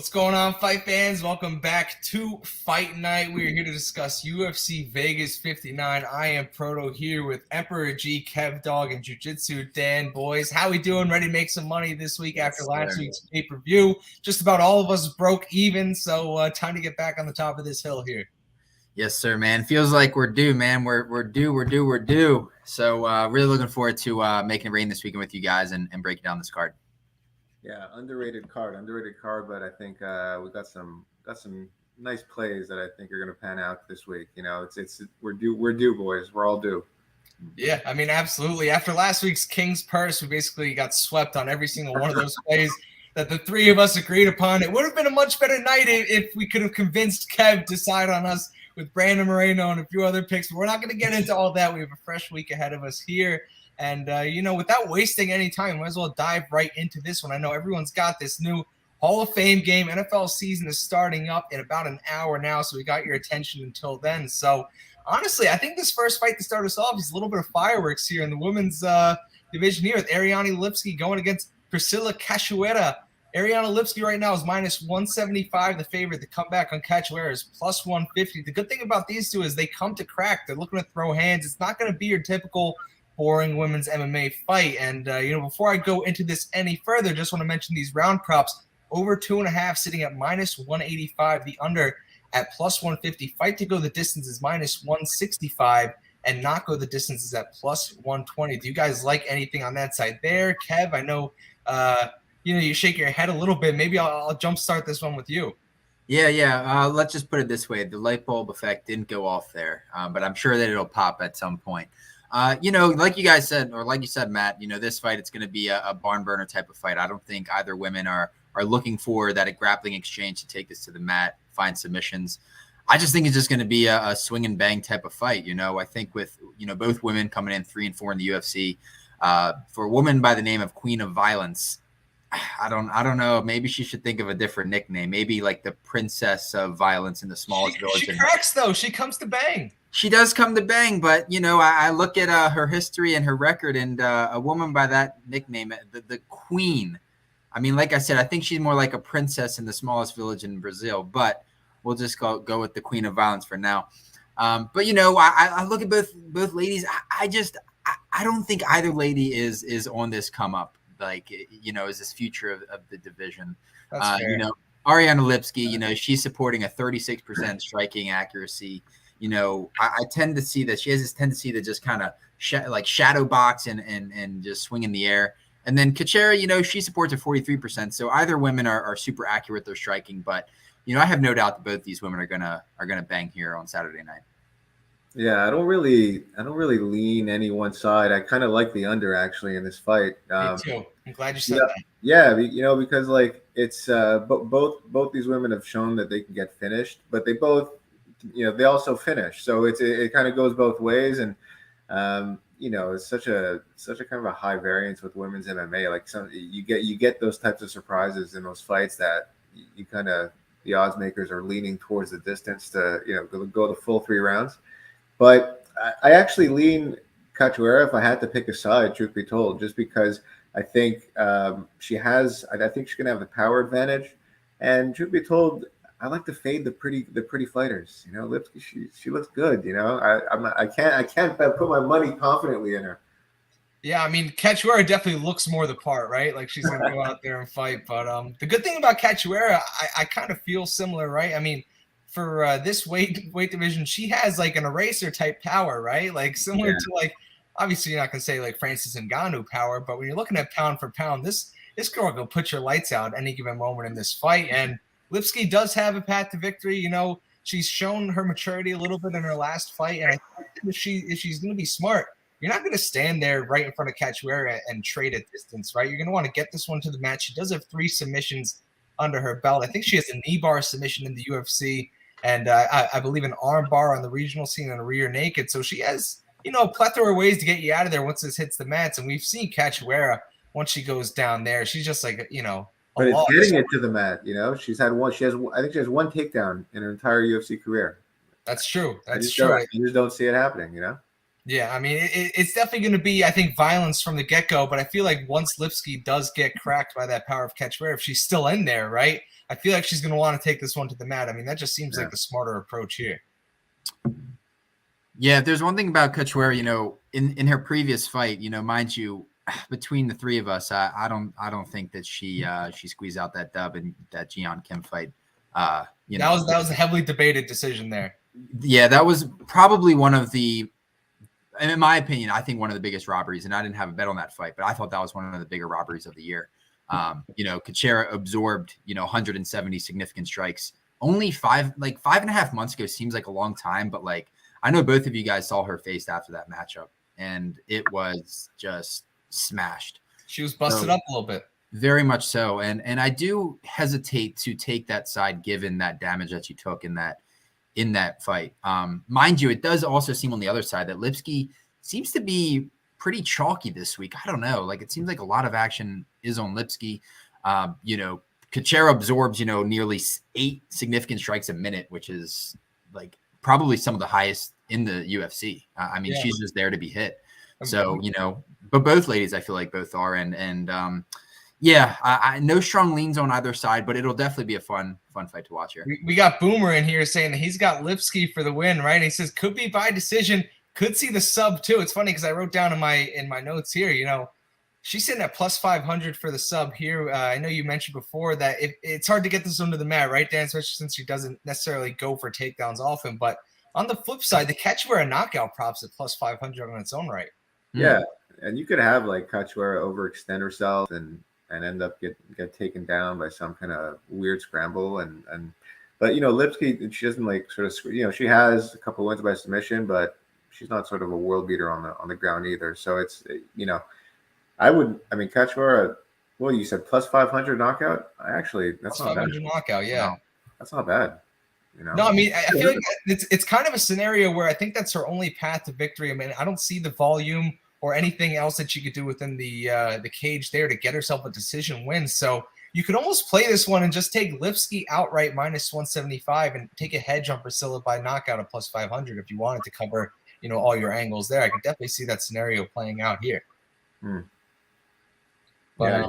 What's going on, fight fans? Welcome back to Fight Night. We are here to discuss UFC Vegas 59. I am Proto here with Emperor G, KevDog, and JewJitsuDan. Boys, how we doing? Ready to make some money this week after last week's pay-per-view? Just about all of us broke even, so time to get back on the top of this hill here. Yes, sir, man. Feels like we're due, man. We're due. So really looking forward to making it rain this weekend with you guys and breaking down this card. Yeah, underrated card, but I think we got some nice plays that I think are going to pan out this week. You know, we're due, boys. We're all due. Yeah, I mean, absolutely. After last week's King's Purse, we basically got swept on every single one of those plays that the three of us agreed upon. It would have been a much better night if we could have convinced Kev to side on us with Brandon Moreno and a few other picks. But we're not going to get into all that. We have a fresh week ahead of us here. And, without wasting any time, might as well dive right into this one. I know everyone's got this new Hall of Fame game. NFL season is starting up in about an hour now, so we got your attention until then. So, honestly, I think this first fight to start us off is a little bit of fireworks here in the women's division here with Ariane Lipski going against Priscilla Cachoeira. Ariane Lipski right now is minus 175. The favorite. The comeback on Cachoeira is plus 150. The good thing about these two is they come to crack. They're looking to throw hands. It's not going to be your typical boring women's MMA fight. And, before I go into this any further, just want to mention these round props. Over 2.5 sitting at minus 185. The under at plus 150. Fight to go the distance is minus 165. And not go the distance is at plus 120. Do you guys like anything on that side there? Kev, I know, you shake your head a little bit. Maybe I'll jumpstart this one with you. Yeah. Let's just put it this way. The light bulb effect didn't go off there, but I'm sure that it'll pop at some point. Like you guys said, or like you said, Matt, this fight, it's going to be a barn burner type of fight. I don't think either women are looking for that grappling exchange to take this to the mat, find submissions. I just think it's just going to be a swing and bang type of fight. I think with, both women coming in 3 and 4 in the UFC, for a woman by the name of Queen of Violence, I don't know. Maybe she should think of a different nickname. Maybe like the Princess of Violence in the smallest village. She cracks, though. She comes to bang. She does come to bang, but, I look at her history and her record, and a woman by that nickname, the Queen. I mean, like I said, I think she's more like a princess in the smallest village in Brazil, but we'll just go with the Queen of Violence for now. But, I look at both ladies. I don't think either lady is on this come up. Like, is this future of the division. Ariane Lipski, she's supporting a 36% striking accuracy. I tend to see that she has this tendency to just kind of shadow box and just swing in the air. And then Cachoeira, she supports a 43%. So either women are super accurate, they're striking. But, I have no doubt that both these women are gonna bang here on Saturday night. Yeah, I don't really lean any one side. I kind of like the under actually in this fight. Me too. I'm glad you said that. Yeah, because like it's both these women have shown that they can get finished, but they both, they also finish. So it kind of goes both ways, and it's such a kind of a high variance with women's MMA. Like you get those types of surprises in those fights that you kind of, the odds makers are leaning towards the distance to go the full 3 rounds. But I actually lean Cachoeira if I had to pick a side, truth be told, just because I think I think she's going to have the power advantage. And truth be told, I like to fade the pretty fighters. Lipski, she looks good. I can't put my money confidently in her. Yeah, I mean, Cachoeira definitely looks more the part, right? Like she's going to go out there and fight. But the good thing about Cachoeira, I kind of feel similar, right? I mean, for this weight division, she has like an eraser type power, right? Like similar to like, obviously you're not going to say like Francis Ngannou power, but when you're looking at pound for pound, this girl will put your lights out any given moment in this fight. And Lipski does have a path to victory. She's shown her maturity a little bit in her last fight. And I think if she's going to be smart, you're not going to stand there right in front of Cachoeira and trade at distance, right? You're going to want to get this one to the mat. She does have 3 submissions under her belt. I think she has a knee bar submission in the UFC. And I believe an arm bar on the regional scene and a rear naked. So she has, a plethora of ways to get you out of there once this hits the mats. And we've seen Cachoeira, once she goes down there, she's just like, but it's getting it to the mat. She's had one. I think she has 1 takedown in her entire UFC career. That's true. That's true. You just don't see it happening. Yeah, I mean, it's definitely going to be, I think, violence from the get-go, but I feel like once Lipsky does get cracked by that power of Cachoeira, if she's still in there, right, I feel like she's going to want to take this one to the mat. I mean, that just seems like the smarter approach here. Yeah, there's one thing about Cachoeira, you know, in her previous fight, you know, mind you, between the three of us, I don't think that she squeezed out that dub in that Jeon Kim fight. You know, that was a heavily debated decision there. Yeah, that was probably one of the, and in my opinion, I think one of the biggest robberies, and I didn't have a bet on that fight, but I thought that was one of the bigger robberies of the year. You know, Cachoeira absorbed, you know, 170 significant strikes. Only 5.5 months ago seems like a long time, but like, I know both of you guys saw her face after that matchup, and it was just smashed. She was busted up a little bit. Very much so. And I do hesitate to take that side given that damage that she took in that fight. Mind you, it does also seem on the other side that Lipsky seems to be pretty chalky this week. I don't know. Like, it seems like a lot of action is on Lipsky. You know, Cachoeira absorbs, you know, nearly 8 significant strikes a minute, which is like probably some of the highest in the UFC. I mean, she's just there to be hit. So, you know, but both ladies, I feel like both are. And yeah, I no strong leans on either side, but it'll definitely be a fun fight to watch here. We got Boomer in here saying that he's got Lipsky for the win, right? And he says could be by decision, could see the sub too. It's funny because I wrote down in my notes here, you know, she's sitting at plus 500 for the sub here. I know you mentioned before that it's hard to get this under the mat, right, Dan? Especially since she doesn't necessarily go for takedowns often. But on the flip side, the Cachoeira knockout props at plus 500 on its own right. Yeah, and you could have like Cachoeira overextend herself and end up get taken down by some kind of weird scramble but you know, Lipsky, she doesn't like sort of, you know, she has a couple wins by submission, but she's not sort of a world beater on the ground either. So it's, you know, I mean Cachoeira, well, you said plus 500 knockout. That's not bad. Knockout, yeah. No, that's not bad. You know? No, I mean, I feel like it's kind of a scenario where I think that's her only path to victory. I mean, I don't see the volume or anything else that she could do within the cage there to get herself a decision win. So you could almost play this one and just take Lipsky outright minus 175 and take a hedge on Priscilla by knockout at plus 500 if you wanted to cover, you know, all your angles there. I could definitely see that scenario playing out here. But,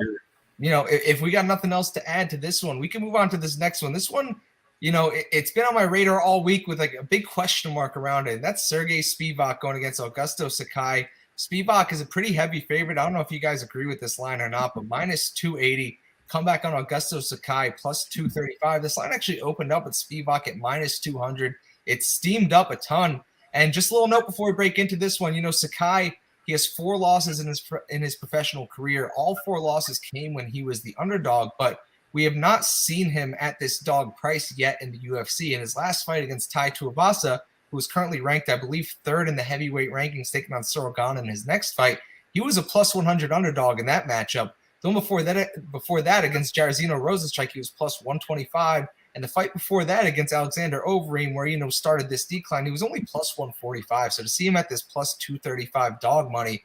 you know, if we got nothing else to add to this one, we can move on to this next one. This one, you know, it's been on my radar all week with like a big question mark around it. That's Sergey Spivak going against Augusto Sakai. Spivak is a pretty heavy favorite. I don't know if you guys agree with this line or not, but minus 280. Come back on Augusto Sakai plus 235. This line actually opened up at Spivak at minus 200. It steamed up a ton. And just a little note before we break into this one, you know, Sakai, he has 4 losses in his professional career. All 4 losses came when he was the underdog, but we have not seen him at this dog price yet in the UFC. In his last fight against Tai Tuivasa, who is currently ranked, I believe, 3rd in the heavyweight rankings, taking on Cyril Gane in his next fight, he was a plus 100 underdog in that matchup. Then before that against Jairzinho Rozenstruik, he was plus 125. And the fight before that against Alexander Overeem, where, you know, started this decline, he was only plus 145. So to see him at this plus 235 dog money,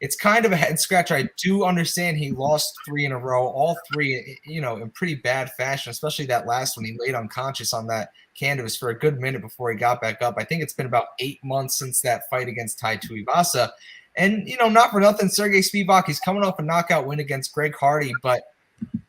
it's kind of a head scratcher. I do understand he lost 3 in a row, all 3, you know, in pretty bad fashion, especially that last one. He laid unconscious on that canvas for a good minute before he got back up. I think it's been about 8 months since that fight against Tai Tuivasa. And, you know, not for nothing, Sergey Spivak, he's coming off a knockout win against Greg Hardy, but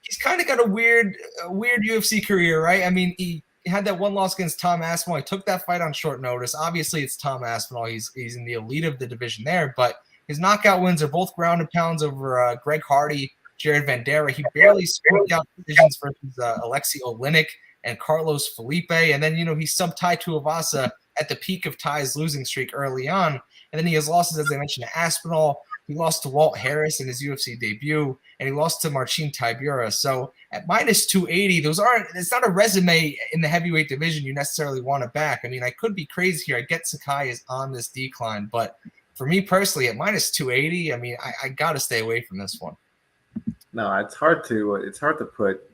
he's kind of got a weird UFC career, right? I mean, he had that one loss against Tom Aspinall. He took that fight on short notice. Obviously, it's Tom Aspinall. He's in the elite of the division there, but his knockout wins are both ground and pounds over Greg Hardy, Jared Vanderaa. He barely squeaked out decisions versus Alexei Oleinik and Carlos Felipe. And then, you know, he subbed Tai Tuivasa at the peak of Tai's losing streak early on. And then he has losses, as I mentioned, to Aspinall. He lost to Walt Harris in his UFC debut, and he lost to Marcin Tybura. So at minus 280, it's not a resume in the heavyweight division you necessarily want to back. I mean, I could be crazy here. I get Sakai is on this decline, but for me personally, at minus 280, I mean, I got to stay away from this one. No, it's hard to put.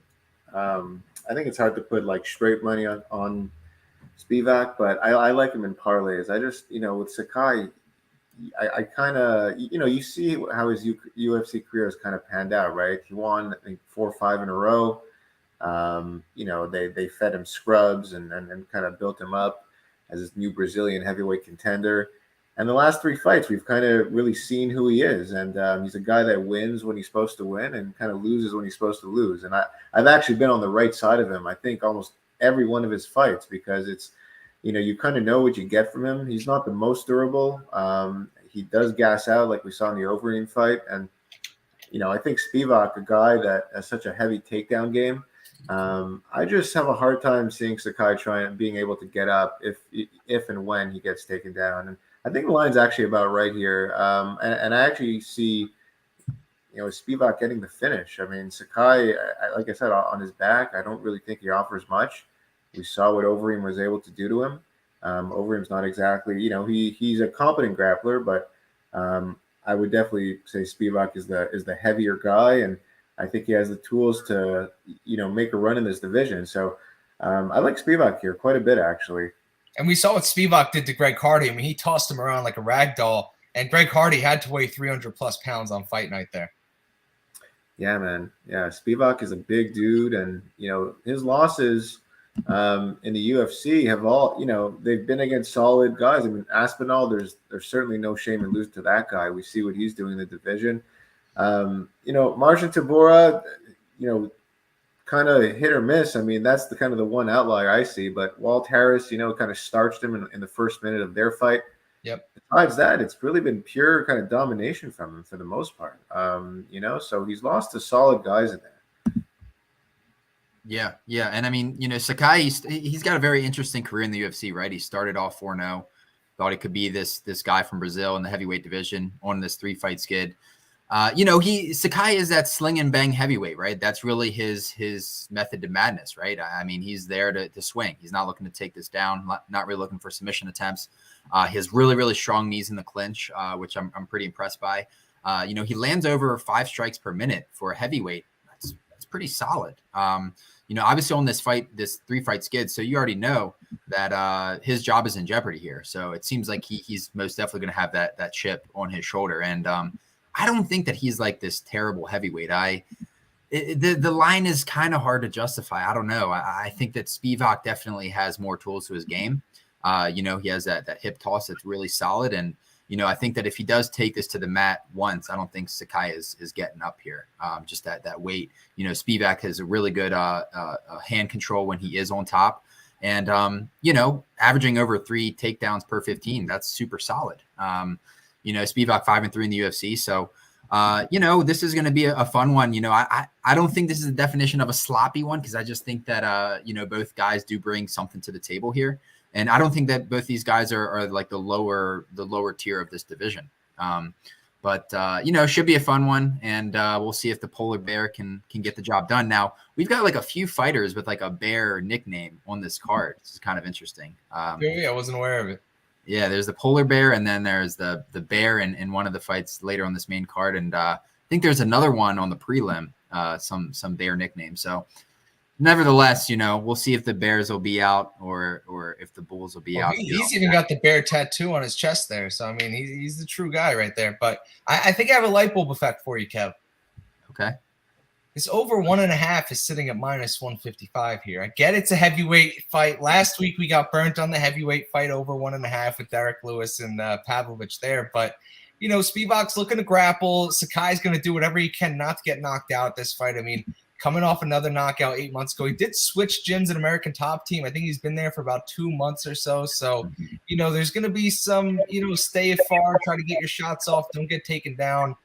I think it's hard to put like straight money on Spivak, but I like him in parlays. I just, you know, with Sakai, I kind of, you know, you see how his UFC career has kind of panned out, right? He won, I think, 4 or 5 in a row. You know, they fed him scrubs and kind of built him up as this new Brazilian heavyweight contender. And the last 3 fights, we've kind of really seen who he is. And he's a guy that wins when he's supposed to win and kind of loses when he's supposed to lose. And I've actually been on the right side of him, I think, almost every one of his fights, because it's, you kind of know what you get from him. He's not the most durable. He does gas out like we saw in the Overeem fight. And, I think Spivak, a guy that has such a heavy takedown game, I just have a hard time seeing Sakai being able to get up if and when he gets taken down. And I think the line's actually about right here. And I actually see, Spivak getting the finish. I mean, Sakai, like I said, on his back, I don't really think he offers much. We saw what Overeem was able to do to him. Overeem's not exactly, he's a competent grappler, but I would definitely say Spivak is the heavier guy, and I think he has the tools to, make a run in this division. So I like Spivak here quite a bit, actually. And we saw what Spivak did to Greg Hardy. I mean, he tossed him around like a rag doll, and Greg Hardy had to weigh 300 plus pounds on fight night there. Yeah, man. Yeah, Spivak is a big dude, and his losses in the UFC have all, they've been against solid guys. I mean, Aspinall, there's certainly no shame in losing to that guy. We see what he's doing in the division. Marcin Tybura, kind of hit or miss. I mean, that's the kind of the one outlier I see. But Walt Harris, kind of starched him in the first minute of their fight. Yep. Besides that, it's really been pure kind of domination from him for the most part. So he's lost to solid guys in there. Yeah. And I mean, Sakai, he's got a very interesting career in the UFC, right? He started off 4-0, thought he could be this guy from Brazil in the heavyweight division on this 3-fight skid. Sakai is that sling and bang heavyweight, right? That's really his method to madness, right? I mean, he's there to swing. He's not looking to take this down, not really looking for submission attempts. He has really, really strong knees in the clinch, which I'm pretty impressed by. He lands over 5 strikes per minute for a heavyweight. That's pretty solid. Obviously on this 3-fight skid, so you already know that his job is in jeopardy here. So it seems like he's most definitely going to have that chip on his shoulder. And I don't think that he's like this terrible heavyweight. The line is kind of hard to justify. I don't know. I think that Spivak definitely has more tools to his game. He has that hip toss that's really solid. And, I think that if he does take this to the mat once, I don't think Sakai is getting up here. Just that weight. Spivak has a really good hand control when he is on top. And, averaging over 3 takedowns per 15, that's super solid. Spivak 5-3 in the UFC. So, this is going to be a fun one. I don't think this is the definition of a sloppy one, because I just think that, both guys do bring something to the table here. And I don't think that both these guys are like the lower tier of this division. But should be a fun one. And we'll see if the polar bear can get the job done. Now, we've got like a few fighters with like a bear nickname on this card. This is kind of interesting. I wasn't aware of it. Yeah, there's the polar bear, and then there's the bear in one of the fights later on this main card. And I think there's another one on the prelim, some bear nickname. So nevertheless, we'll see if the bears will be out or if the bulls will be out. He's even got the bear tattoo on his chest there. So, I mean, he's the true guy right there. But I think I have a light bulb effect for you, Kev. Okay. This over 1.5 is sitting at -155 here. I get it's a heavyweight fight. Last week we got burnt on the heavyweight fight over 1.5 with Derek Lewis and Pavlovich there. But, Spivak's looking to grapple. Sakai's going to do whatever he can not to get knocked out this fight. I mean, coming off another knockout 8 months ago, he did switch gyms at American Top Team. I think he's been there for about 2 months or so. So, there's going to be some, stay far, try to get your shots off, don't get taken down.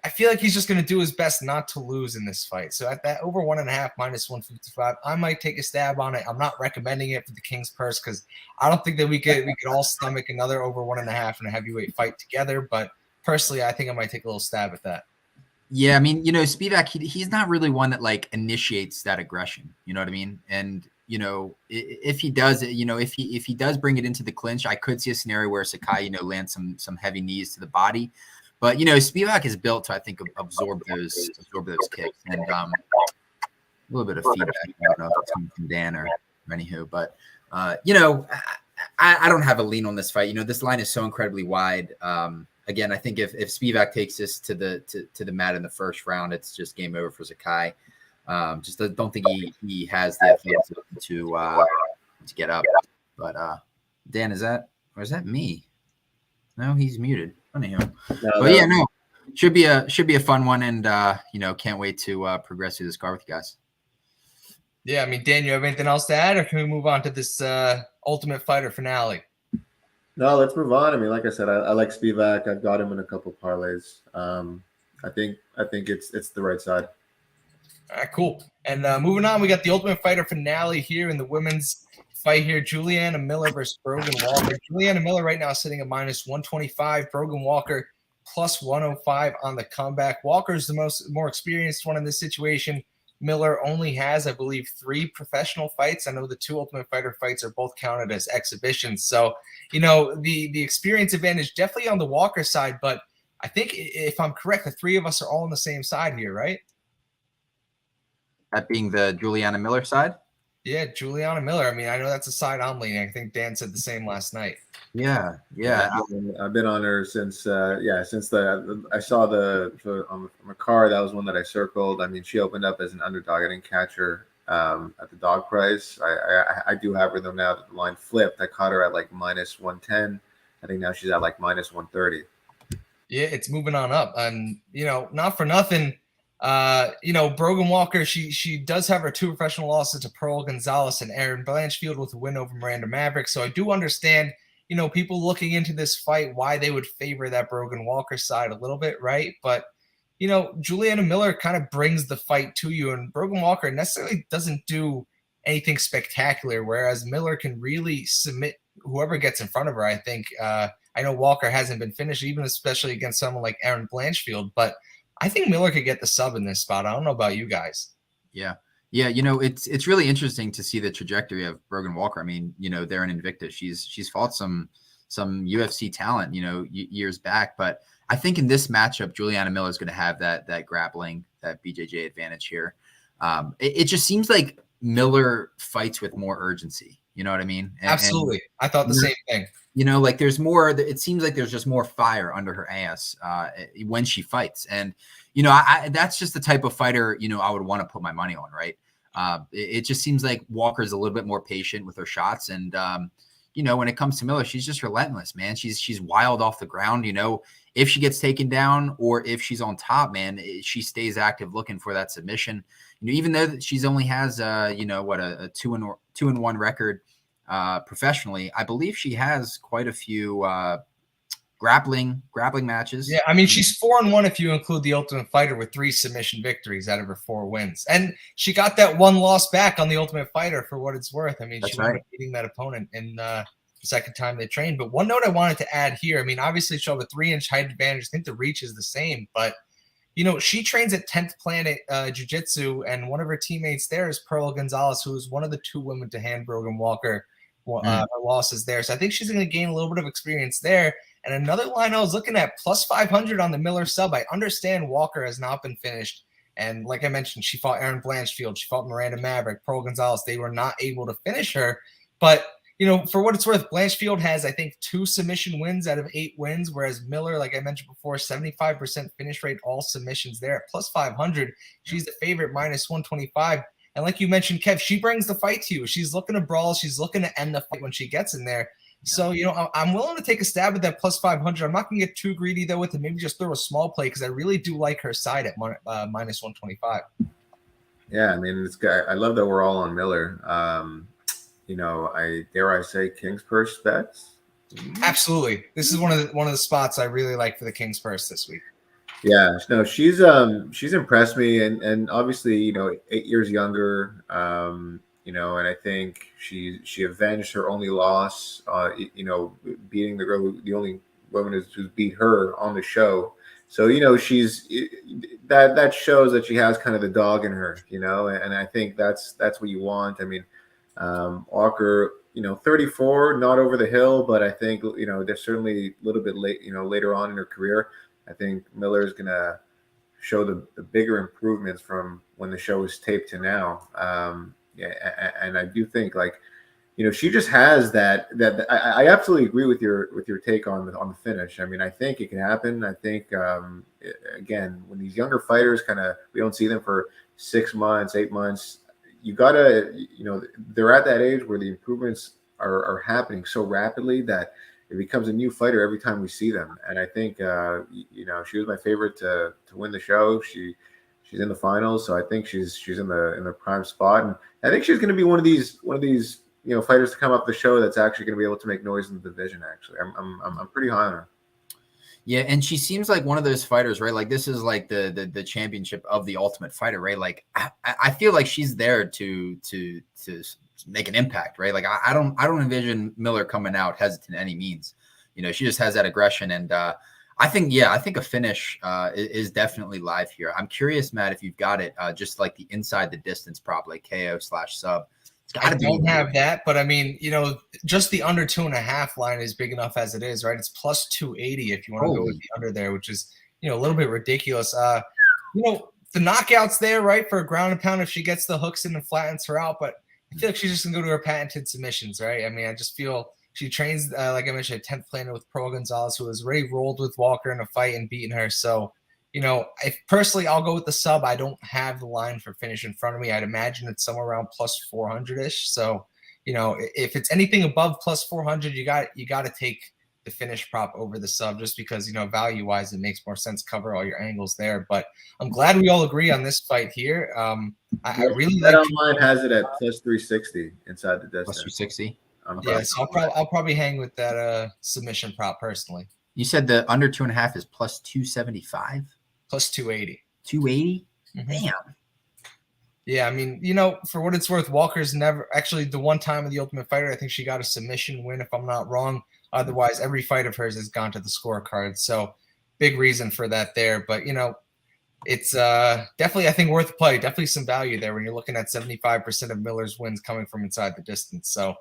I feel like he's just going to do his best not to lose in this fight. So at that over 1.5 -155, I might take a stab on it. I'm not recommending it for the King's Purse because I don't think that we could all stomach another over 1.5 in a heavyweight fight together. But personally, I think I might take a little stab at that. Yeah, I mean, Spivak, he's not really one that like initiates that aggression. You know what I mean? And if he does, if he does bring it into the clinch, I could see a scenario where Sakai, lands some heavy knees to the body. But Spivak is built to, I think, absorb those kicks. And a little bit of feedback. I don't know if it's coming from Dan or anywho, but I don't have a lean on this fight. This line is so incredibly wide. Again, I think if Spivak takes this to the mat in the first round, it's just game over for Sakai. Just don't think he has the ability to get up. But Dan, is that me? No, he's muted. Anyhow, No, but yeah, no, should be a fun one, and can't wait to progress through this card with you guys. Yeah, I mean, Dan, you have anything else to add, or can we move on to this Ultimate Fighter finale? No, let's move on. I mean, like I said, I like Spivak. I've got him in a couple parlays. I think it's the right side. All right, cool. And moving on, we got the Ultimate Fighter finale here in the women's fight here. Juliana Miller versus Brogan Walker. Juliana Miller right now sitting at -125. Brogan Walker +105 on the comeback. Walker's the more experienced one in this situation. Miller only has, I believe, 3 professional fights. I know the 2 Ultimate Fighter fights are both counted as exhibitions. So, the experience advantage definitely on the Walker side. But I think if I'm correct, the 3 of us are all on the same side here, right? That being the Juliana Miller side? Yeah, Juliana Miller. I mean, I know that's a side I'm leaning. I think Dan said the same last night. Yeah. I've been on her since I saw on the card. That was one that I circled. I mean, she opened up as an underdog. I didn't catch her at the dog price. I do have her though now that the line flipped. I caught her at like -110. I think now she's at like -130. Yeah, it's moving on up, and not for nothing. Brogan Walker, she does have her 2 professional losses to Pearl Gonzalez and Erin Blanchfield with a win over Miranda Maverick. So I do understand, people looking into this fight, why they would favor that Brogan Walker side a little bit, right? But, Juliana Miller kind of brings the fight to you, and Brogan Walker necessarily doesn't do anything spectacular, whereas Miller can really submit whoever gets in front of her. I think, I know Walker hasn't been finished, even especially against someone like Erin Blanchfield, but I think Miller could get the sub in this spot. I don't know about you guys. Yeah. It's really interesting to see the trajectory of Brogan Walker. I mean, they're in Invicta. She's fought some UFC talent, years back, but I think in this matchup, Juliana Miller is going to have that grappling, that BJJ advantage here. It just seems like Miller fights with more urgency. You know what I mean? Absolutely. I thought the same thing. Like there's more, it seems like there's just more fire under her ass when she fights. And, that's just the type of fighter, I would want to put my money on, right? It just seems like Walker's a little bit more patient with her shots. And, when it comes to Miller, she's just relentless, man. She's wild off the ground, if she gets taken down or if she's on top, man, she stays active looking for that submission. Even though she's only has, a 2-1 record professionally, I believe she has quite a few grappling matches. Yeah, I mean, she's 4-1 if you include the Ultimate Fighter with 3 submission victories out of her 4 wins. And she got that 1 loss back on the Ultimate Fighter for what it's worth. I mean, she ended up beating that opponent in the second time they trained. But one note I wanted to add here, I mean, obviously she'll have a 3-inch height advantage. I think the reach is the same, but she trains at 10th Planet Jiu-Jitsu, and one of her teammates there is Pearl Gonzalez, who is one of the 2 women to hand Brogan Walker her losses there. So I think she's going to gain a little bit of experience there. And another line I was looking at, +500 on the Miller sub. I understand Walker has not been finished. And like I mentioned, she fought Erin Blanchfield. She fought Miranda Maverick, Pearl Gonzalez. They were not able to finish her. But, for what it's worth, Blanchfield has, I think, 2 submission wins out of 8 wins, whereas Miller, like I mentioned before, 75% finish rate, all submissions there at +500. She's the favorite, -125. And like you mentioned, Kev, she brings the fight to you. She's looking to brawl. She's looking to end the fight when she gets in there. So, I'm willing to take a stab at that +500. I'm not going to get too greedy, though, with it. Maybe just throw a small play because I really do like her side at -125. Yeah, I mean, I love that we're all on Miller. I say King's Purse bets. Absolutely. This is one of the spots I really like for the King's Purse this week. Yeah, no, she's impressed me, and obviously, 8 years younger, and I think she avenged her only loss, beating the girl, the only woman who's beat her on the show. So, she's that shows that she has kind of the dog in her, and I think that's what you want. I mean, Walker, 34, not over the hill, but I think, there's certainly a little bit late, later on in her career. I think Miller is going to show the bigger improvements from when the show was taped to now. And I do think, like, she just has that I absolutely agree with your take on the finish. I mean, I think it can happen. I think, again, when these younger fighters we don't see them for 6 months, 8 months, you gotta, they're at that age where the improvements are happening so rapidly that it becomes a new fighter every time we see them. And I think she was my favorite to win the show. She's in the finals, so I think she's in the prime spot, and I think she's going to be one of these fighters to come up the show that's actually going to be able to make noise in the division. Actually, I'm pretty high on her. Yeah, and she seems like one of those fighters, right? Like this is like the championship of the Ultimate Fighter, right? Like I feel like she's there to make an impact, right? Like I don't envision Miller coming out hesitant any means. She just has that aggression, and I think a finish is definitely live here. I'm curious, Matt, if you've got it, just like the inside the distance prop, like KO/sub. I don't have that, but I mean, just the under 2.5 line is big enough as it is, right? It's plus 280 if you want to go with the under there, which is, a little bit ridiculous. The knockouts there, right, for a ground and pound if she gets the hooks in and flattens her out, but I feel like she's just going to go to her patented submissions, right? I mean, I just feel she trains, like I mentioned, a 10th planner with Pro Gonzalez, who has already rolled with Walker in a fight and beaten her. So, I'll go with the sub. I don't have the line for finish in front of me. I'd imagine it's somewhere around plus 400-ish. So, if it's anything above plus 400, you got to take the finish prop over the sub, just because, value-wise, it makes more sense, cover all your angles there. But I'm glad we all agree on this fight here. I really like. BetOnline has it at plus 360 inside the distance. Plus 360. Yeah, so I'll probably hang with that submission prop personally. You said the under 2.5 is plus 275. Plus 280. 280? Mm-hmm. Damn. Yeah, I mean, for what it's worth, Walker's never actually the one time of the Ultimate Fighter, I think she got a submission win, if I'm not wrong. Otherwise, every fight of hers has gone to the scorecard. So big reason for that there. But, it's definitely, I think, worth a play. Definitely some value there when you're looking at 75% of Miller's wins coming from inside the distance. So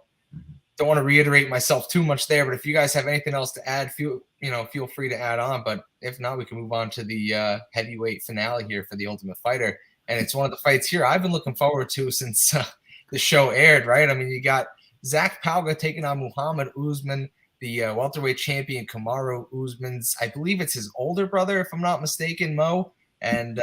don't want to reiterate myself too much there, but if you guys have anything else to add, feel free to add on. But if not, we can move on to the heavyweight finale here for the Ultimate Fighter. And it's one of the fights here I've been looking forward to since the show aired, right? I mean, you got Zach Pauga taking on Muhammad Usman, the welterweight champion Kamaru Usman's, I believe it's his older brother, if I'm not mistaken, Mo. And,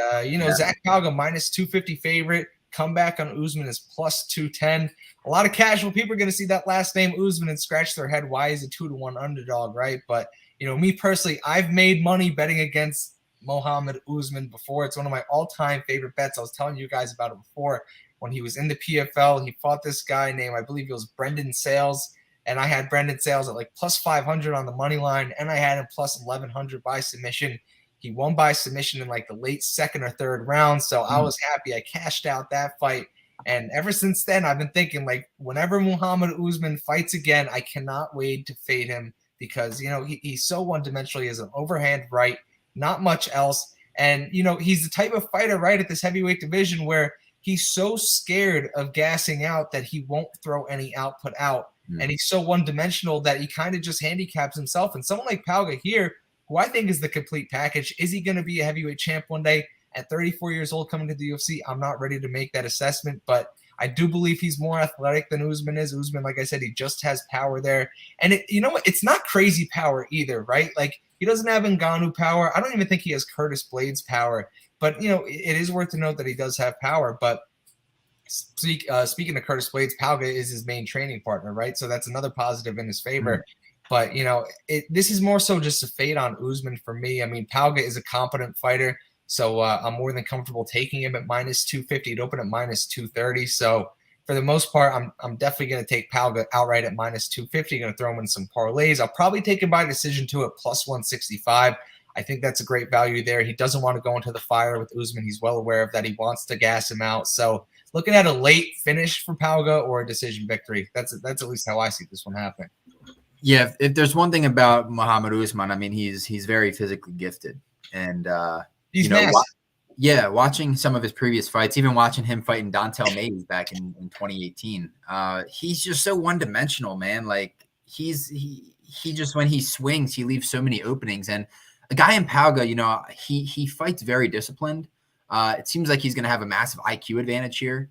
Zach Pauga minus 250 favorite. Comeback on Usman is plus 210. A lot of casual people are going to see that last name Usman and scratch their head. Why is it 2-1 underdog, right? But, me personally, I've made money betting against Muhammad Usman before. It's one of my all-time favorite bets. I was telling you guys about it before. When he was in the PFL, he fought this guy named, I believe it was Brendan Sales, and I had Brendan Sales at like plus 500 on the money line, and I had him plus 1,100 by submission. He won by submission in like the late second or third round, so I was happy. I cashed out that fight, and ever since then, I've been thinking, like, whenever Muhammad Usman fights again, I cannot wait to fade him because, he's so one-dimensional. He has an overhand right, not much else. And, he's the type of fighter, right, at this heavyweight division where he's so scared of gassing out that he won't throw any output out. And he's so one-dimensional that he kind of just handicaps himself. And someone like Pauga here, who I think is the complete package, is he going to be a heavyweight champ one day? At 34 years old coming to the UFC, I'm not ready to make that assessment, but I do believe he's more athletic than Usman is. Usman, like I said, he just has power there. And it's not crazy power either, right? Like, he doesn't have Ngannou power. I don't even think he has Curtis Blades power. But, it is worth to note that he does have power. But speaking of Curtis Blades, Pauga is his main training partner, right? So that's another positive in his favor. But, this is more so just a fade on Usman for me. I mean, Pauga is a competent fighter. So I'm more than comfortable taking him at minus 250. It opened at minus 230. So for the most part, I'm definitely going to take Pauga outright at minus 250. Going to throw him in some parlays. I'll probably take him by decision too at plus 165. I think that's a great value there. He doesn't want to go into the fire with Usman. He's well aware of that. He wants to gas him out. So looking at a late finish for Pauga or a decision victory. That's at least how I see this one happening. Yeah, if there's one thing about Muhammad Usman, I mean, he's very physically gifted. And he's massive. Watching some of his previous fights, even watching him fighting Dontel Mays back in 2018, he's just so one-dimensional, man. Like, he just, when he swings, he leaves so many openings. And a guy in Pauga, he fights very disciplined. It seems like he's going to have a massive IQ advantage here.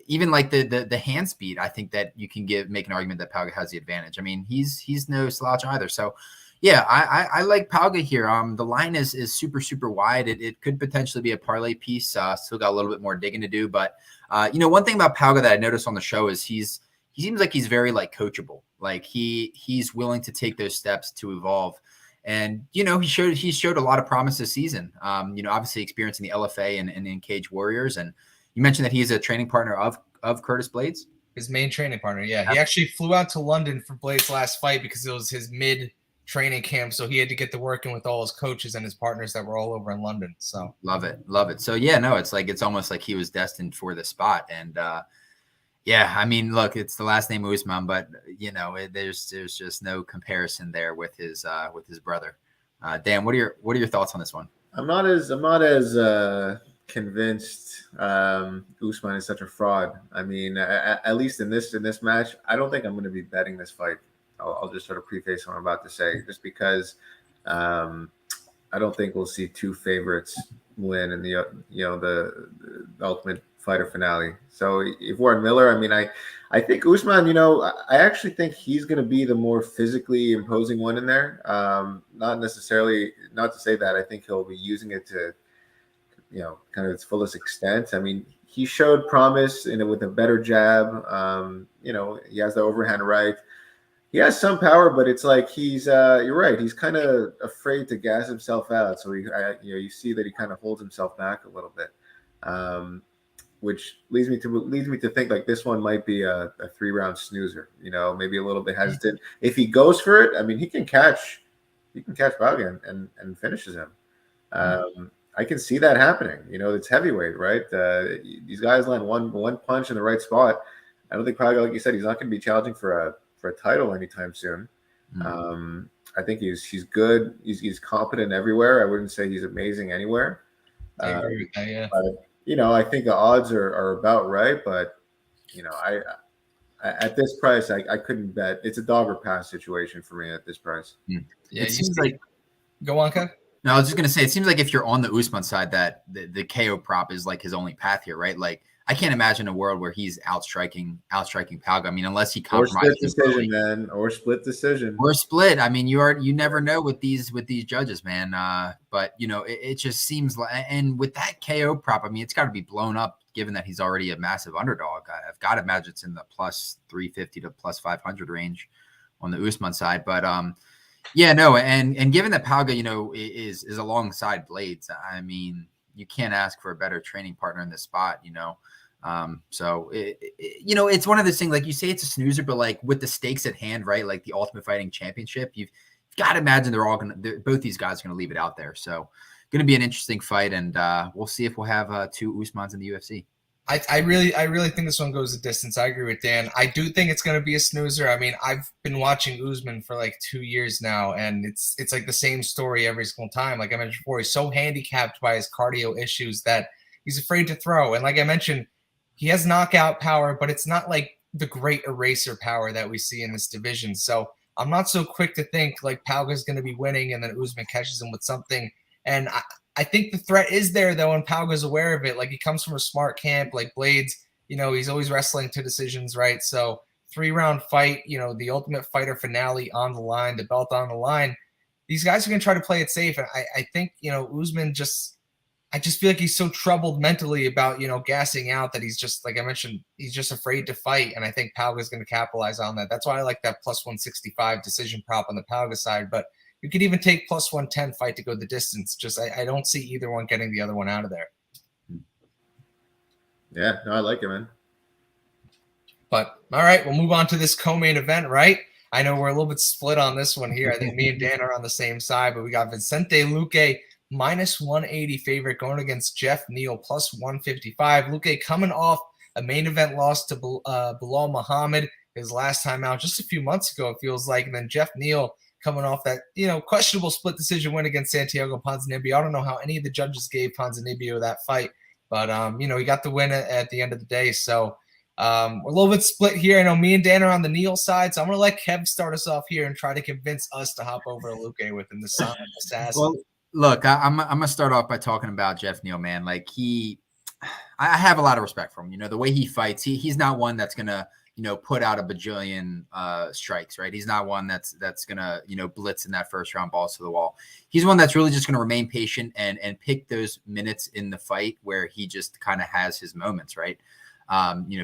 Even like the hand speed, I think that you can make an argument that Pauga has the advantage. I mean, he's no slouch either. So, yeah, I like Pauga here. The line is super, super wide. It could potentially be a parlay piece. Still got a little bit more digging to do. But, one thing about Pauga that I noticed on the show is he's he seems like he's very like coachable. Like he's willing to take those steps to evolve. And, you know, he showed a lot of promise this season. You know, obviously experiencing the LFA and in Cage Warriors. And you mentioned that he's a training partner of Curtis Blades. His main training partner. Yeah. He actually flew out to London for Blades' last fight because it was his mid training camp. So he had to get to working with all his coaches and his partners that were all over in London. So love it. So yeah, no, it's almost like he was destined for the spot. And yeah, I mean, look, it's the last name Usman, but you know, there's just no comparison there with his brother. Dan, what are your thoughts on this one? I'm not as convinced Usman is such a fraud. I mean, at least in this match, I don't think I'm going to be betting this fight. I'll just sort of preface what I'm about to say, just because I don't think we'll see two favorites win in the Ultimate Fighter finale. So if Warren Miller, I mean, I think Usman, you know, I actually think he's going to be the more physically imposing one in there. Not to say that I think he'll be using it to, you know, kind of its fullest extent. I mean, he showed promise with a better jab. You know, he has the overhand right. He has some power, but it's like you're right. He's kind of afraid to gas himself out. So you see that he kind of holds himself back a little bit, which leads me to think like this one might be a 3-round snoozer. You know, maybe a little bit hesitant. If he goes for it, I mean, he can catch Pauga and finishes him. I can see that happening. You know, it's heavyweight, right? These guys land one punch in the right spot. I don't think Pauga, like you said, he's not going to be challenging for a title anytime soon. I think he's good. He's competent everywhere. I wouldn't say he's amazing anywhere. I agree with that, yeah. But, you know, I think the odds are about right. But, you know, I at this price, I couldn't bet. It's a dog or pass situation for me at this price. Yeah, it seems like. Go on, Kev. No, I was just gonna say, it seems like if you're on the Usman side, that the KO prop is like his only path here, right? Like, I can't imagine a world where he's outstriking Pauga. I mean, unless he compromises. Or split decision. Or split. I mean, you never know with these judges, man. But you know, it just seems like, and with that KO prop, I mean, it's got to be blown up given that he's already a massive underdog. I've got to imagine it's in the plus 350 to plus 500 range on the Usman side. But yeah, no, and given that Pauga, you know, is alongside Blades, I mean, you can't ask for a better training partner in this spot, you know. So you know, it's one of those things, like you say, it's a snoozer, but like with the stakes at hand, right? Like the Ultimate Fighting Championship, you've got to imagine both these guys are going to leave it out there. So going to be an interesting fight, and we'll see if we'll have two Usmans in the UFC. I really think this one goes the distance. I agree with Dan. I do think it's going to be a snoozer. I mean, I've been watching Usman for like 2 years now, and it's like the same story every single time. Like I mentioned before, he's so handicapped by his cardio issues that he's afraid to throw. And like I mentioned, he has knockout power, but it's not like the great eraser power that we see in this division. So I'm not so quick to think like Pauga's going to be winning and then Usman catches him with something. And I think the threat is there, though, and Pauga's aware of it. Like, he comes from a smart camp. Like, Blades, you know, he's always wrestling to decisions, right? So 3-round fight, you know, the Ultimate Fighter finale on the line, the belt on the line. These guys are going to try to play it safe. And I think, you know, Usman I just feel like he's so troubled mentally about, you know, gassing out that he's just, like I mentioned, he's just afraid to fight. And I think Pauga's going to capitalize on that. That's why I like that plus 165 decision prop on the Pauga side. But you could even take plus 110 fight to go the distance. Just I don't see either one getting the other one out of there. Yeah, no, I like it, man. But all right, we'll move on to this co-main event, right? I know we're a little bit split on this one here. I think me and Dan are on the same side, but we got Vicente Luque minus 180 favorite going against Jeff Neal plus 155. Luque coming off a main event loss to Bilal Muhammad his last time out just a few months ago, it feels like. And then Jeff Neal coming off that, you know, questionable split decision win against Santiago Ponzinibbio. I don't know how any of the judges gave Ponzinibbio that fight, but, you know, he got the win at the end of the day. So we're a little bit split here. I know me and Dan are on the Neal side, so I'm going to let Kev start us off here and try to convince us to hop over to Luque with him, the son of assassin. Well, look, I'm going to start off by talking about Jeff Neal, man. Like, I have a lot of respect for him. You know, the way he fights, he's not one that's going to, you know, put out a bajillion strikes, right? He's not one that's going to, you know, blitz in that first round, balls to the wall. He's one that's really just going to remain patient and pick those minutes in the fight where he just kind of has his moments, right?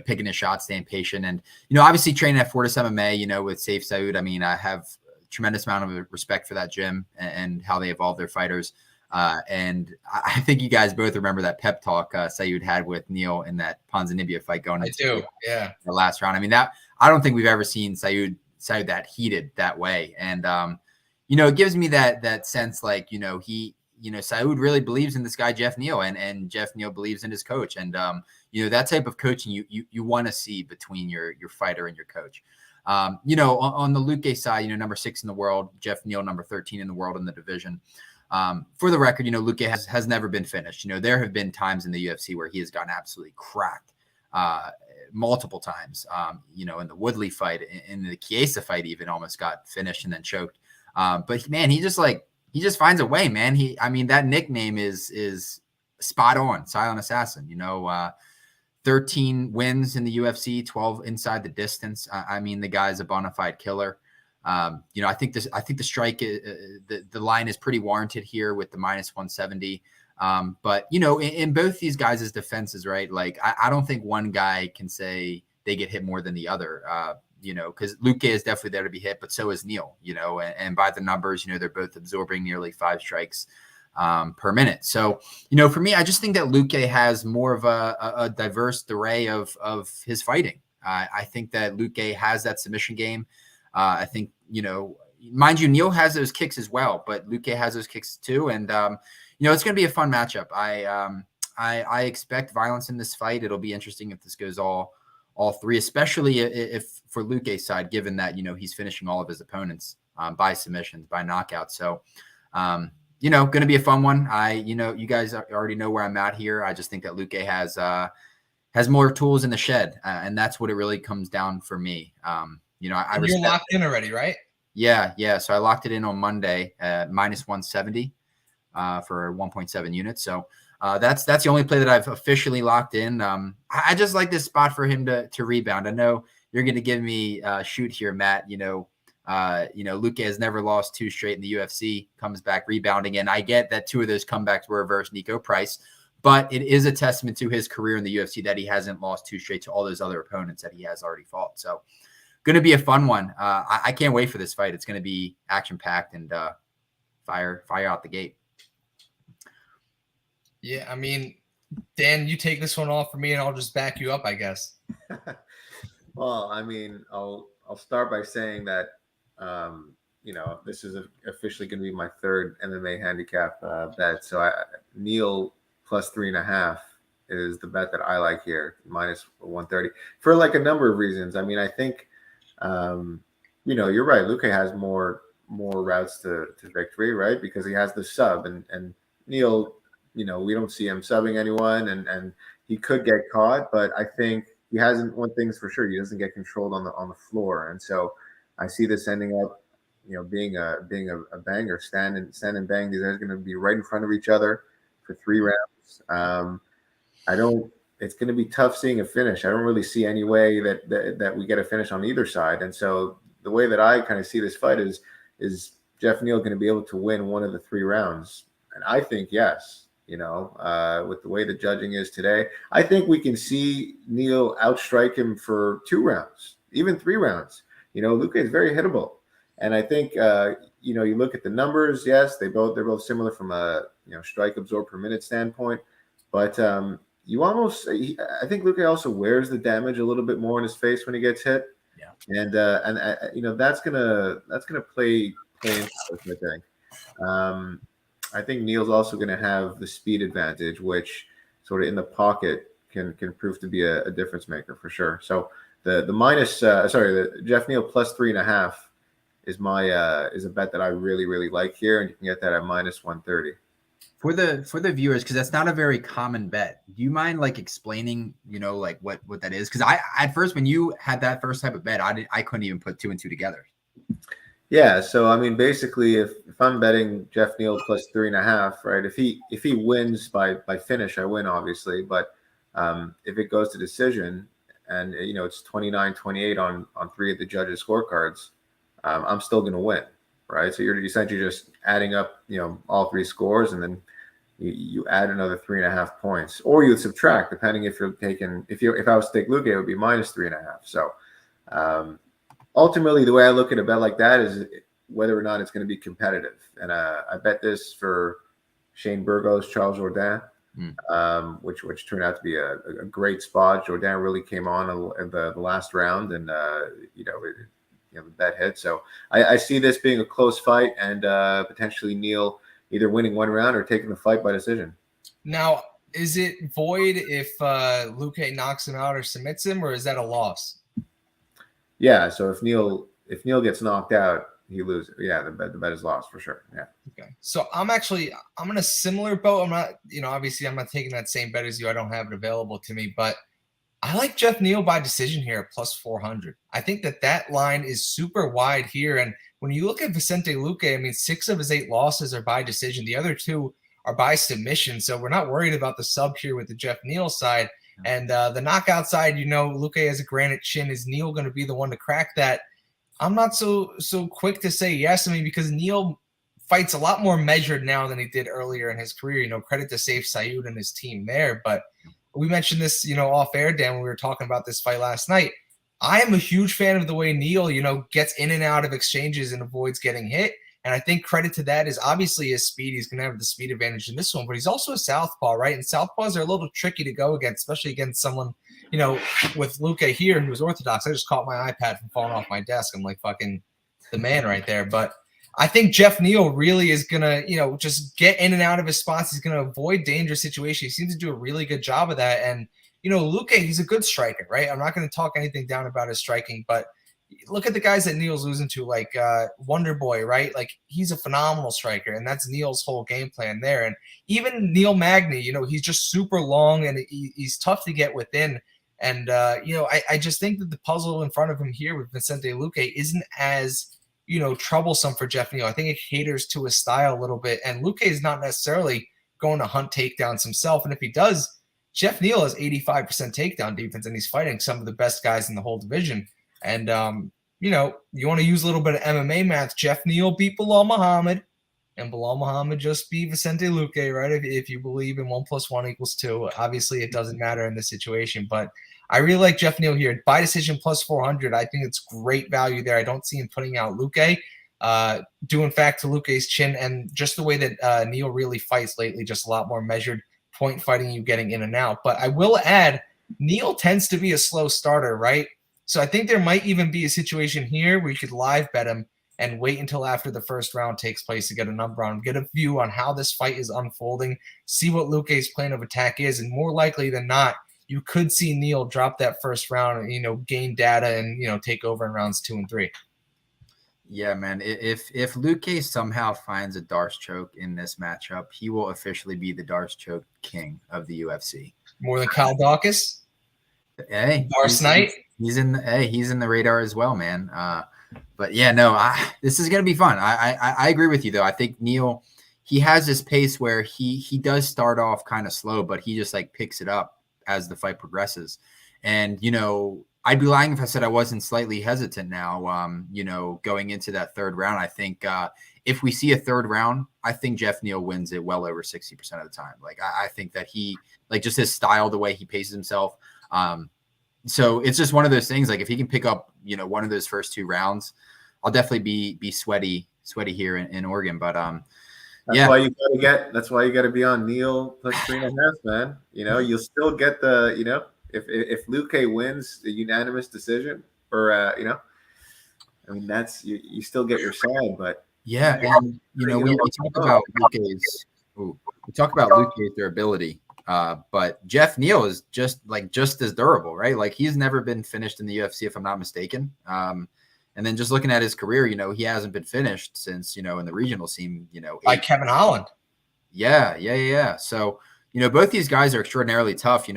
picking his shots, staying patient, and obviously training at Fortis MMA, with Saif Saud. I mean, I have a tremendous amount of respect for that gym and how they evolve their fighters. And I think you guys both remember that pep talk Saud had with Neil in that Ponzinibbio fight going into the last round. I mean, that I don't think we've ever seen Saud that heated that way. And it gives me that sense like, Saud really believes in this guy, Jeff Neal, and Jeff Neal believes in his coach. And, that type of coaching you want to see between your fighter and your coach. On the Luque side, number 6 in the world, Jeff Neal, number 13 in the world in the division. For the record, Luque has never been finished. There have been times in the UFC where he has gotten absolutely cracked multiple times. In the Woodley fight, in the Chiesa fight, even almost got finished and then choked. But man, he just finds a way, man. That nickname is spot on, Silent Assassin. 13 wins in the UFC, 12 inside the distance. The guy's a bona fide killer. I think the strike, the line is pretty warranted here with the -170. But in both these guys' defenses, right? Like I don't think one guy can say they get hit more than the other. Because Luque is definitely there to be hit, but so is Neal. And by the numbers, they're both absorbing nearly 5 strikes per minute. So, for me, I just think that Luque has more of a diverse array of his fighting. I think that Luque has that submission game. I think, mind you, Neal has those kicks as well, but Luque has those kicks too. And, it's going to be a fun matchup. I expect violence in this fight. It'll be interesting if this goes all 3, especially if for Luque's side, given that, he's finishing all of his opponents by submissions, by knockouts. So, going to be a fun one. You guys already know where I'm at here. I just think that Luque has more tools in the shed, and that's what it really comes down for me. You're locked in already, right? Yeah. So I locked it in on Monday at -170 for 1.7 units. So that's the only play that I've officially locked in. I just like this spot for him to rebound. I know you're going to give me a shoot here, Matt. Luque has never lost 2 straight in the UFC, comes back rebounding. And I get that 2 of those comebacks were versus Nico Price, but it is a testament to his career in the UFC that he hasn't lost 2 straight to all those other opponents that he has already fought. So going to be a fun one. I can't wait for this fight. It's going to be action packed and fire out the gate. Yeah, Dan, you take this one off for me, and I'll just back you up, I guess. Well, I'll start by saying that this is officially going to be my 3rd MMA handicap bet. So Neal +3.5 is the bet that I like here, -130 for like a number of reasons. I think you're right. Luque has more routes to victory, right? Because he has the sub, and Neal, we don't see him subbing anyone, and he could get caught, but I think he hasn't. One thing's for sure, he doesn't get controlled on the floor, and so I see this ending up, being a banger, stand and bang. These guys are going to be right in front of each other for 3 rounds. It's going to be tough seeing a finish. I don't really see any way that we get a finish on either side. And so the way that I kind of see this fight is Jeff Neal going to be able to win one of the 3 rounds? And I think yes. With the way the judging is today, I think we can see Neal outstrike him for 2 rounds, even 3 rounds. Luque is very hittable. And I think, you look at the numbers, yes, they're both similar from a, strike absorbed per minute standpoint. But I think Luque also wears the damage a little bit more in his face when he gets hit. Yeah. And that's gonna play into this, I think. I think Neal's also going to have the speed advantage, which sort of in the pocket can prove to be a difference maker for sure. So the Jeff Neal +3.5 is is a bet that I really, really like here, and you can get that at -130. For the viewers, because that's not a very common bet. Do you mind explaining, what that is? Because I at first, when you had that first type of bet, I couldn't even put 2 and 2 together. Yeah, so basically, if I'm betting Jeff Neal +3.5, right? If he wins by finish, I win obviously. But if it goes to decision, and it's 29-28 on 3 of the judges' scorecards, I'm still going to win, right? So you're essentially just adding up, all 3 scores, and then you add another 3.5 points, or you subtract, depending if you're taking, if I was to take Luque, it would be -3.5. So ultimately, the way I look at a bet like that is whether or not it's going to be competitive. And I bet this for Shane Burgos, Charles Jourdain, which turned out to be a great spot. Jourdain really came on in the last round, and the bet hit. So I see this being a close fight, and potentially Neil either winning one round or taking the fight by decision. Now, is it void if Luque knocks him out or submits him, or is that a loss? Yeah. So if Neil gets knocked out, he loses. Yeah, the bet is lost for sure. Yeah. Okay. So I'm in a similar boat. I'm not, obviously I'm not taking that same bet as you. I don't have it available to me, but I like Jeff Neal by decision here at +400. I think that line is super wide here. And when you look at Vicente Luque, I mean, 6 of his 8 losses are by decision. The other 2 are by submission. So we're not worried about the sub here with the Jeff Neal side. And the knockout side, Luque has a granite chin. Is Neal going to be the one to crack that? I'm not so quick to say yes. I mean, because Neal fights a lot more measured now than he did earlier in his career. Credit to Saif Saud and his team there. But we mentioned this, off air, Dan, when we were talking about this fight last night. I am a huge fan of the way Neal, gets in and out of exchanges and avoids getting hit. And I think credit to that is obviously his speed. He's going to have the speed advantage in this one, but he's also a southpaw, right? And southpaws are a little tricky to go against, especially against someone, with Luque here, who's orthodox. I just caught my iPad from falling off my desk. I'm like fucking the man right there. But I think Jeff Neal really is going to, just get in and out of his spots. He's going to avoid dangerous situations. He seems to do a really good job of that. And, Luque, he's a good striker, right? I'm not going to talk anything down about his striking, but look at the guys that Neal's losing to, like Wonder Boy, right? Like, he's a phenomenal striker, and that's Neal's whole game plan there. And even Neil Magny, he's just super long, and he's tough to get within. And, I just think that the puzzle in front of him here with Vicente Luque isn't as troublesome for Jeff Neal. I think it caters to his style a little bit. And Luque is not necessarily going to hunt takedowns himself. And if he does, Jeff Neal has 85% takedown defense, and he's fighting some of the best guys in the whole division. And, you want to use a little bit of MMA math. Jeff Neal beat Bilal Muhammad, and Bilal Muhammad just beat Vicente Luque, right? If you believe in 1 + 1 = 2. Obviously, it doesn't matter in this situation, but I really like Jeff Neal here. By decision +400, I think it's great value there. I don't see him putting out Luque, due in fact to Luque's chin, and just the way that Neal really fights lately, just a lot more measured point fighting, you getting in and out. But I will add, Neal tends to be a slow starter, right? So I think there might even be a situation here where you could live bet him and wait until after the first round takes place to get a number on him, get a view on how this fight is unfolding, see what Luque's plan of attack is, and more likely than not, you could see Neal drop that first round and, gain data and, take over in rounds 2 and 3. Yeah, man. If Luque somehow finds a Darce choke in this matchup, he will officially be the Darce choke king of the UFC. More than Kyle Dawkins? Hey, Darce Knight? He's in the radar as well, man. But yeah, no, this is gonna be fun. I agree with you though. I think Neal, he has this pace where he does start off kind of slow, but he just like picks it up as the fight progresses. And I'd be lying if I said I wasn't slightly hesitant now. Going into that third round, I think if we see a third round, I think Jeff Neal wins it well over 60% of the time. Like I think that he, like, just his style, the way he paces himself. So it's just one of those things. Like if he can pick up, one of those first 2 rounds, I'll definitely be sweaty here in Oregon. But that's why you gotta be on Neal +3.5, man. You'll still get the, if Luque wins the unanimous decision, or I mean, that's you still get your side, but yeah, and we talk about Luque's durability, but Jeff Neal is just as durable, right? Like he's never been finished in the UFC, if I'm not mistaken. And then just looking at his career, he hasn't been finished since in the regional scene, like Kevin Holland. Yeah. So both these guys are extraordinarily tough.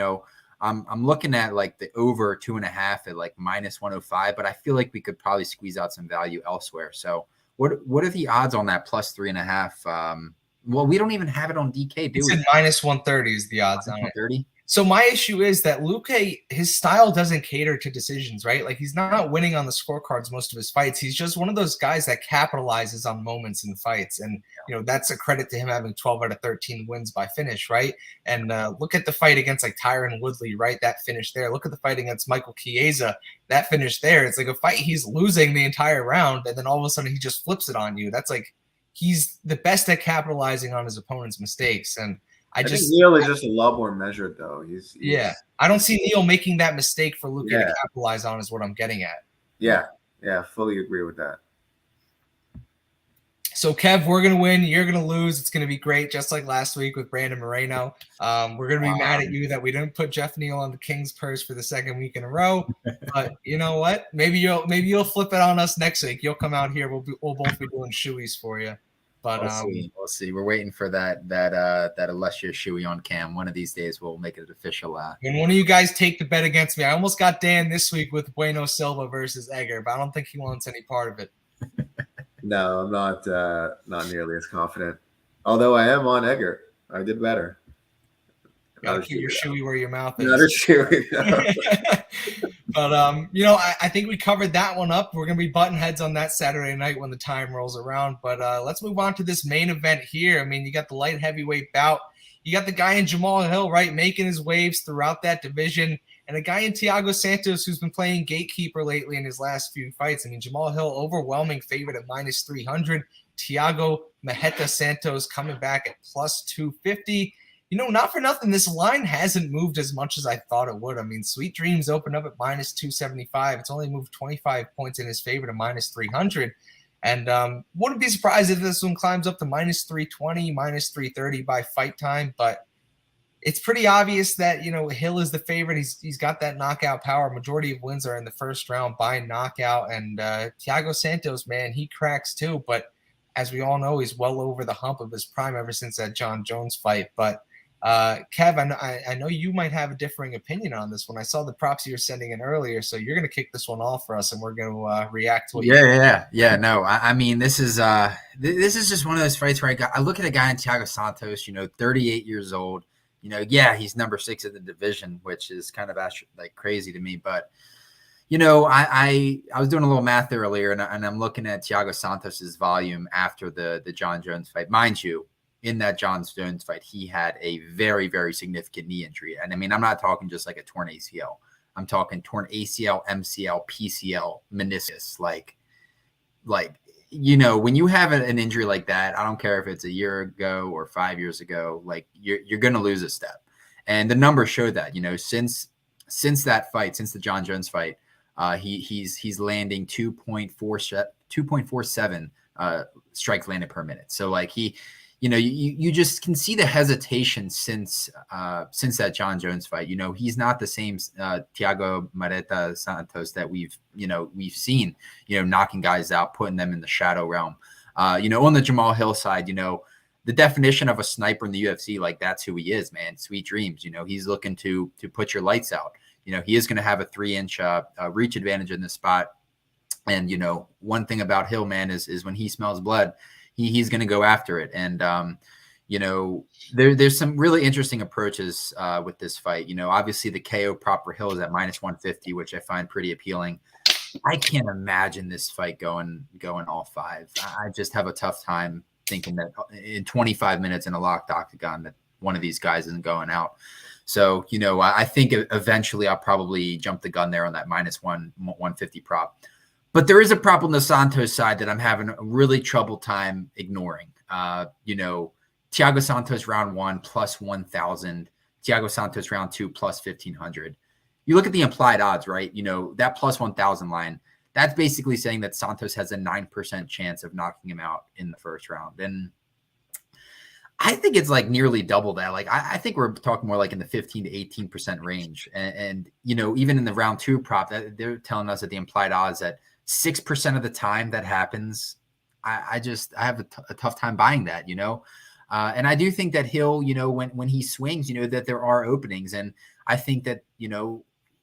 I'm looking at like the over 2.5 at like -105, but I feel like we could probably squeeze out some value elsewhere. So what are the odds on that +3.5? Well, we don't even have it on DK, do we? It's -130 is the odds on it. 130. So my issue is that Luque, his style doesn't cater to decisions, right? Like he's not winning on the scorecards most of his fights. He's just one of those guys that capitalizes on moments in fights. And, that's a credit to him having 12 out of 13 wins by finish, right? And look at the fight against like Tyron Woodley, right? That finish there. Look at the fight against Michael Chiesa, that finish there. It's like a fight he's losing the entire round, and then all of a sudden he just flips it on you. That's like he's the best at capitalizing on his opponent's mistakes. And I think just Neil is just a lot more measured, though. He's I don't see Neil making that mistake for Luque to capitalize on, is what I'm getting at. Yeah, fully agree with that. So, Kev, we're going to win. You're going to lose. It's going to be great, just like last week with Brandon Moreno. We're going to be mad at you that we didn't put Jeff Neal on the King's purse for the second week in a row. But you know what? Maybe you'll flip it on us next week. You'll come out here. We'll both be doing shoeies for you. But we'll see. We're waiting for that illustrious shoey on cam. One of these days, we'll make it official. When one of you guys take the bet against me, I almost got Dan this week with Bueno Silva versus Egger, but I don't think he wants any part of it. No, I'm not nearly as confident. Although I am on Egger, I did better. Gotta keep your shoey where your mouth is. Not a shoey. But I think we covered that one up. We're gonna be button heads on that Saturday night when the time rolls around. But let's move on to this main event here. I mean, you got the light heavyweight bout. You got the guy in Jamal Hill, right, making his waves throughout that division, and a guy in Thiago Santos who's been playing gatekeeper lately in his last few fights. I mean, Jamal Hill, overwhelming favorite at -300. Thiago Maheta Santos coming back at +250. Not for nothing, this line hasn't moved as much as I thought it would. I mean, Sweet Dreams opened up at -275. It's only moved 25 points in his favor to -300. And wouldn't be surprised if this one climbs up to -320, -330 by fight time. But it's pretty obvious that, Hill is the favorite. He's got that knockout power. Majority of wins are in the first round by knockout. And Thiago Santos, man, he cracks too. But as we all know, he's well over the hump of his prime ever since that John Jones fight. But Kev, I know you might have a differing opinion on this one. I saw the props you were sending in earlier, so you're going to kick this one off for us, and we're going to react to it. Yeah. No, I mean, this is just one of those fights where I look at a guy in Thiago Santos, 38 years old. He's number 6 in the division, which is kind of like crazy to me. But I was doing a little math earlier, and I'm looking at Thiago Santos's volume after the John Jones fight, mind you. In that John Jones fight, he had a very, very significant knee injury. And I mean, I'm not talking just like a torn ACL. I'm talking torn ACL, MCL, PCL, meniscus. Like, when you have an injury like that, I don't care if it's a year ago or 5 years ago, like you're going to lose a step. And the numbers show that, since that fight, since the John Jones fight, he's landing 2.47 strikes landed per minute. So like you just can see the hesitation since that John Jones fight. He's not the same Thiago Maheta Santos that we've seen, knocking guys out, putting them in the shadow realm. On the Jamal Hill side, the definition of a sniper in the UFC, like that's who he is, man. Sweet dreams. He's looking to put your lights out. He is going to have a 3-inch reach advantage in this spot. And, one thing about Hill, man, is when he smells blood, he's going to go after it. And, there's some really interesting approaches with this fight. Obviously the KO prop for Hill is at -150, which I find pretty appealing. I can't imagine this fight going all 5. I just have a tough time thinking that in 25 minutes in a locked octagon that one of these guys isn't going out. So, I think eventually I'll probably jump the gun there on that -150 prop. But there is a prop on the Santos side that I'm having a really troubled time ignoring. Thiago Santos round 1 +1,000. Thiago Santos round 2 +1,500. You look at the implied odds, right? That +1,000 line, that's basically saying that Santos has a 9% chance of knocking him out in the first round. And I think it's like nearly double that. Like I think we're talking more like in the 15 to 18% range. And even in the round 2 prop, they're telling us that the implied odds that 6% of the time that happens, I have a tough time buying that, and I do think that Hill, when he swings, that there are openings. And I think that,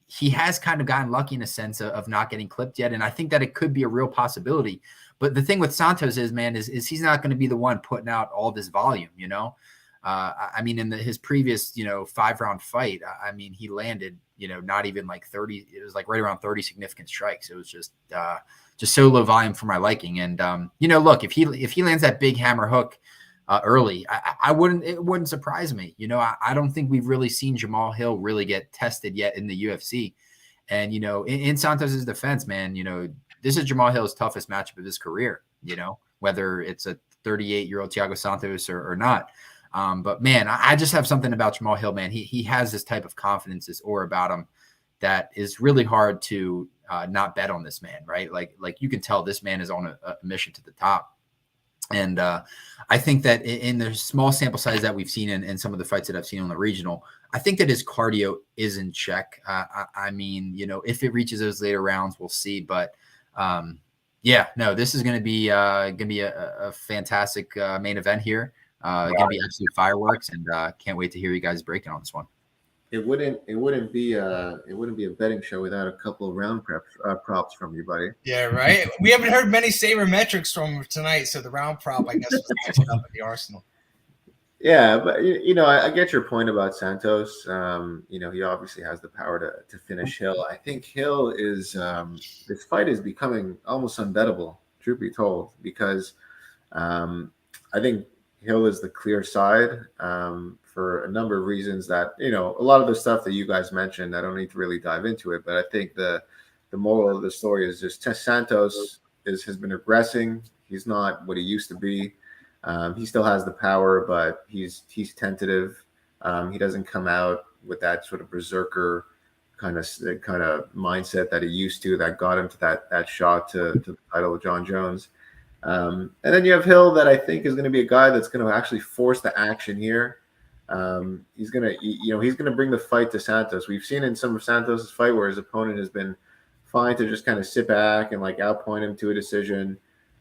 he has kind of gotten lucky in a sense of not getting clipped yet. And I think that it could be a real possibility. But the thing with Santos is he's not going to be the one putting out all this volume, I mean, in his previous, 5-round fight, I mean, he landed, not even like 30. It was like right around 30 significant strikes. It was just so low volume for my liking. And look, if he lands that big hammer hook early, it wouldn't surprise me. I don't think we've really seen Jamal Hill really get tested yet in the UFC. And in Santos's defense, man, this is Jamal Hill's toughest matchup of his career. Whether it's a 38-year-old Thiago Santos or not. But man, I just have something about Jamal Hill, man. He has this type of confidence, this aura about him that is really hard to not bet on this man, right? Like you can tell this man is on a mission to the top. And I think that in the small sample size that we've seen in some of the fights that I've seen on the regional, I think that his cardio is in check. I mean, if it reaches those later rounds, we'll see. But this is going to be a fantastic main event here. Going to be absolute fireworks, and can't wait to hear you guys breaking on this one. It wouldn't be a betting show without a couple of round props from you, buddy. Yeah, right. We haven't heard many sabermetrics from tonight, so the round prop, I guess, was next up at the arsenal. Yeah, but I get your point about Santos. He obviously has the power to finish Hill. I think Hill is this fight is becoming almost unbettable, truth be told, because I think Hill is the clear side for a number of reasons that, a lot of the stuff that you guys mentioned, I don't need to really dive into it, but I think the moral of the story is just Santos has been regressing. He's not what he used to be. He still has the power, but he's tentative. He doesn't come out with that sort of berserker kind of mindset that he used to that got him to that shot to the title of John Jones. And then you have Hill that I think is going to be a guy that's going to actually force the action here. He's going to bring the fight to Santos. We've seen in some of Santos's fight where his opponent has been fine to just kind of sit back and like outpoint him to a decision.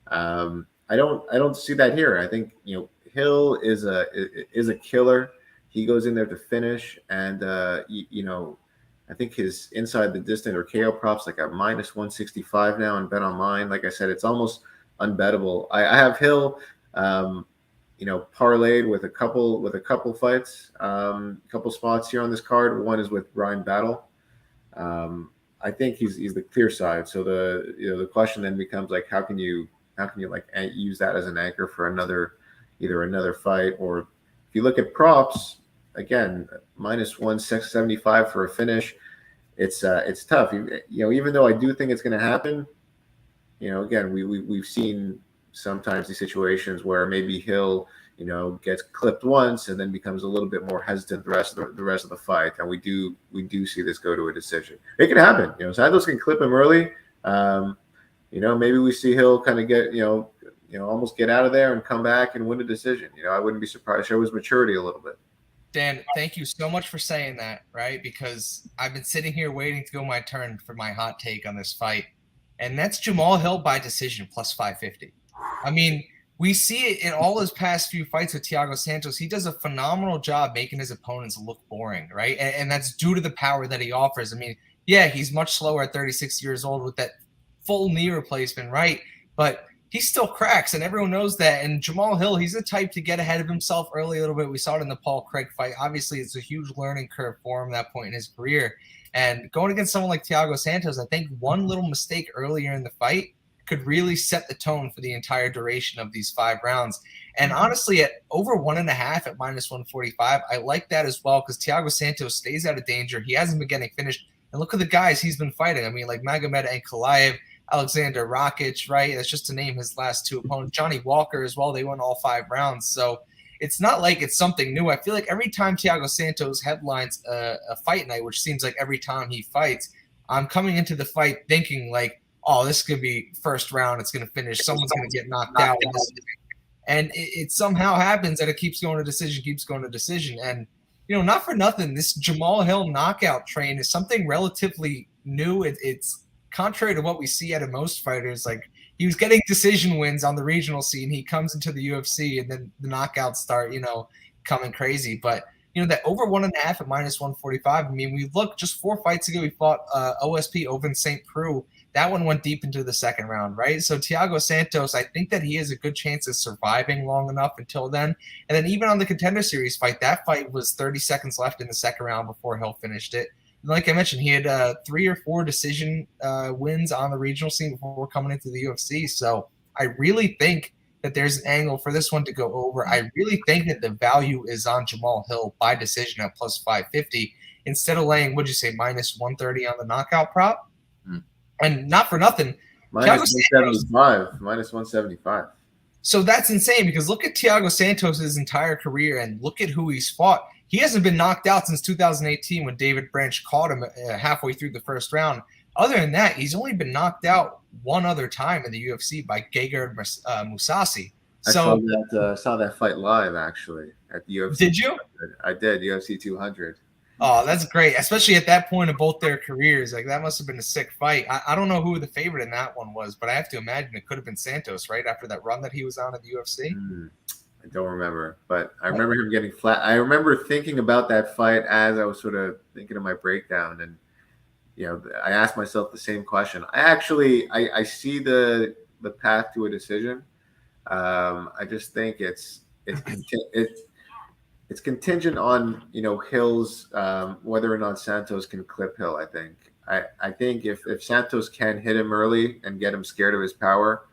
I don't see that here. I think Hill is a killer. He goes in there to finish, and I think his inside the distance or KO props like a -165 now on Bet Online. Like I said, it's almost unbettable. I have Hill, parlayed with a couple fights, couple spots here on this card. One is with Brian Battle. I think he's the clear side. So the question then becomes like, how can you like use that as an anchor for either another fight, or if you look at props again, -175 for a finish, it's tough. Even though I do think it's going to happen, again, we've seen sometimes these situations where maybe Hill, gets clipped once and then becomes a little bit more hesitant the rest of the fight, and we do see this go to a decision. It can happen. Santos can clip him early. Maybe we see Hill kind of get, almost get out of there and come back and win a decision. I wouldn't be surprised. Show his maturity a little bit. Dan, thank you so much for saying that, right? Because I've been sitting here waiting to go my turn for my hot take on this fight. And that's Jamal Hill by decision plus 550. I mean, we see it in all his past few fights with Thiago Santos. He does a phenomenal job making his opponents look boring, right? And that's due to the power that he offers. I mean, yeah, he's much slower at 36 years old with that full knee replacement, right? But he still cracks, and everyone knows that. And Jamal Hill, he's the type to get ahead of himself early a little bit. We saw it in the Paul Craig fight. Obviously, it's a huge learning curve for him at that point in his career. And going against someone like Thiago Santos, I think one little mistake earlier in the fight could really set the tone for the entire duration of these 5 rounds. And honestly, at over 1.5 at -145, I like that as well because Thiago Santos stays out of danger. He hasn't been getting finished. And look at the guys he's been fighting. I mean, like Magomed Ankalaev, Alexander Rakic, right? That's just to name his last 2 opponents. Johnny Walker as well. They won all 5 rounds. So it's not like it's something new. I feel like every time Thiago Santos headlines a fight night, which seems like every time he fights, I'm coming into the fight thinking like, oh, this could be first round. It's going to finish. Someone's going to get knocked out. And it somehow happens that it keeps going to decision. And, not for nothing, this Jamal Hill knockout train is something relatively new. It's contrary to what we see out of most fighters. Like, he was getting decision wins on the regional scene. He comes into the UFC and then the knockouts start, coming crazy. But that over 1.5 at -145. I mean, we look just 4 fights ago, we fought OSP over in St. Preux. That one went deep into the second round, right? So Thiago Santos, I think that he has a good chance of surviving long enough until then. And then even on the Contender Series fight, that fight was 30 seconds left in the second round before Hill finished it. And like I mentioned, he had 3 or 4 decision wins on the regional scene before coming into the UFC. So I really think that there's an angle for this one to go over. I really think that the value is on Jamal Hill by decision at plus 550 instead of laying, what'd you say, -130 on the knockout prop? And not for nothing. -175. -175. So that's insane because look at Thiago Santos' entire career and look at who he's fought. He hasn't been knocked out since 2018 when David Branch caught him halfway through the first round. Other than that, he's only been knocked out one other time in the UFC by Gegard Mousasi. So I saw that fight live actually at the UFC. Did you? I did, UFC 200. Oh, that's great, especially at that point of both their careers. Like that must have been a sick fight. I don't know who the favorite in that one was, but I have to imagine it could have been Santos, right after that run that he was on at the UFC. I don't remember, but I remember him getting flat. I remember thinking about that fight as I was sort of thinking of my breakdown, and I asked myself the same question. I see the path to a decision. I just think it's contingent on Hill's whether or not Santos can clip Hill. I think if Santos can hit him early and get him scared of his power,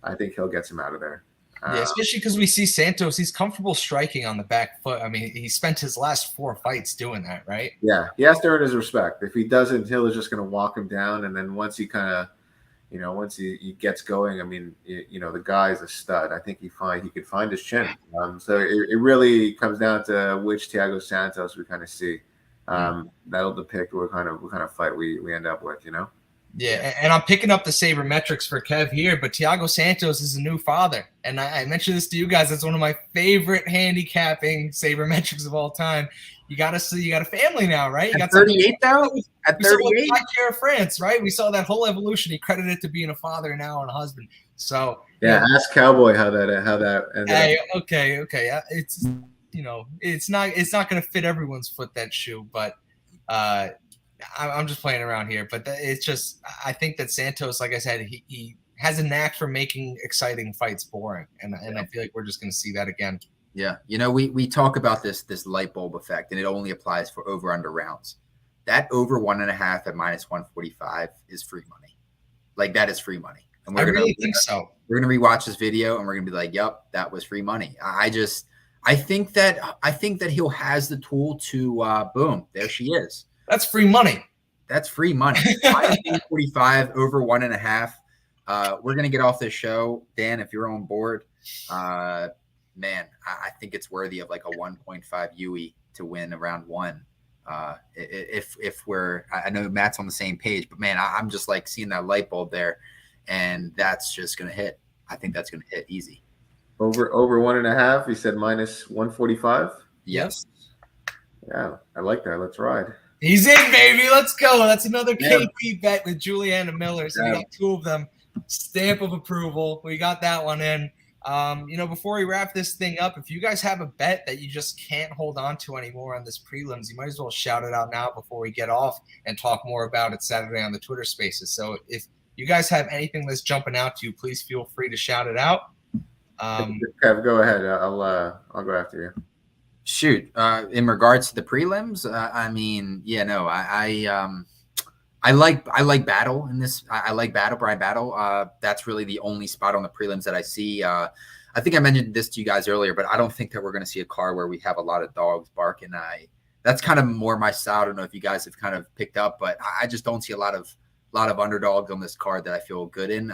I think Hill gets him out of there. Yeah, especially because we see Santos, he's comfortable striking on the back foot. I mean, he spent his last 4 fights doing that, right? Yeah, he has to earn his respect. If he doesn't, Hill is just going to walk him down, and then once he kind of, once he gets going, I mean, the guy is a stud. I think he could find his chin. So it really comes down to which Thiago Santos we kind of see. That'll depict what kind of fight we end up with, Yeah, and I'm picking up the sabermetrics for Kev here, but Thiago Santos is a new father. And I mentioned this to you guys. That's one of my favorite handicapping sabermetrics of all time. You got a family now, right? You got 38 though? At 38? Year of France, right? We saw that whole evolution. He credited it to being a father now and a husband. So yeah, ask Cowboy how that ended up. Okay. It's it's not going to fit everyone's foot, that shoe, but I'm just playing around here, but it's just, I think that Santos, like I said, he has a knack for making exciting fights boring, and I feel like we're just going to see that again. Yeah, we talk about this light bulb effect, and it only applies for over under rounds. That over 1.5 at -145 is free money. Like that is free money, and I really think so. We're gonna rewatch this video, and we're gonna be like, "Yep, that was free money." I think that Hill has the tool to boom. There she is. That's free money. That's free money. -145 over 1.5. We're gonna get off this show, Dan. If you're on board, man, I think it's worthy of like a 1.5 UE to win round 1. If we're, I know Matt's on the same page, but man, I'm just like seeing that light bulb there, and that's just gonna hit. I think that's gonna hit easy. Over 1.5. You said -145. Yes. Yeah, I like that. Let's ride. He's in, baby. Let's go. That's another KP bet with Juliana Miller. So we got 2 of them. Stamp of approval. We got that one in. Before we wrap this thing up, if you guys have a bet that you just can't hold on to anymore on this prelims, you might as well shout it out now before we get off and talk more about it Saturday on the Twitter Spaces. So if you guys have anything that's jumping out to you, please feel free to shout it out. Kev, go ahead. I'll go after you. Shoot. In regards to the prelims, I like Battle in this. I like Brian Battle. That's really the only spot on the prelims that I see. I think I mentioned this to you guys earlier, but I don't think that we're going to see a card where we have a lot of dogs barking. That's kind of more my style. I don't know if you guys have kind of picked up, but I just don't see a lot of underdogs on this card that I feel good in.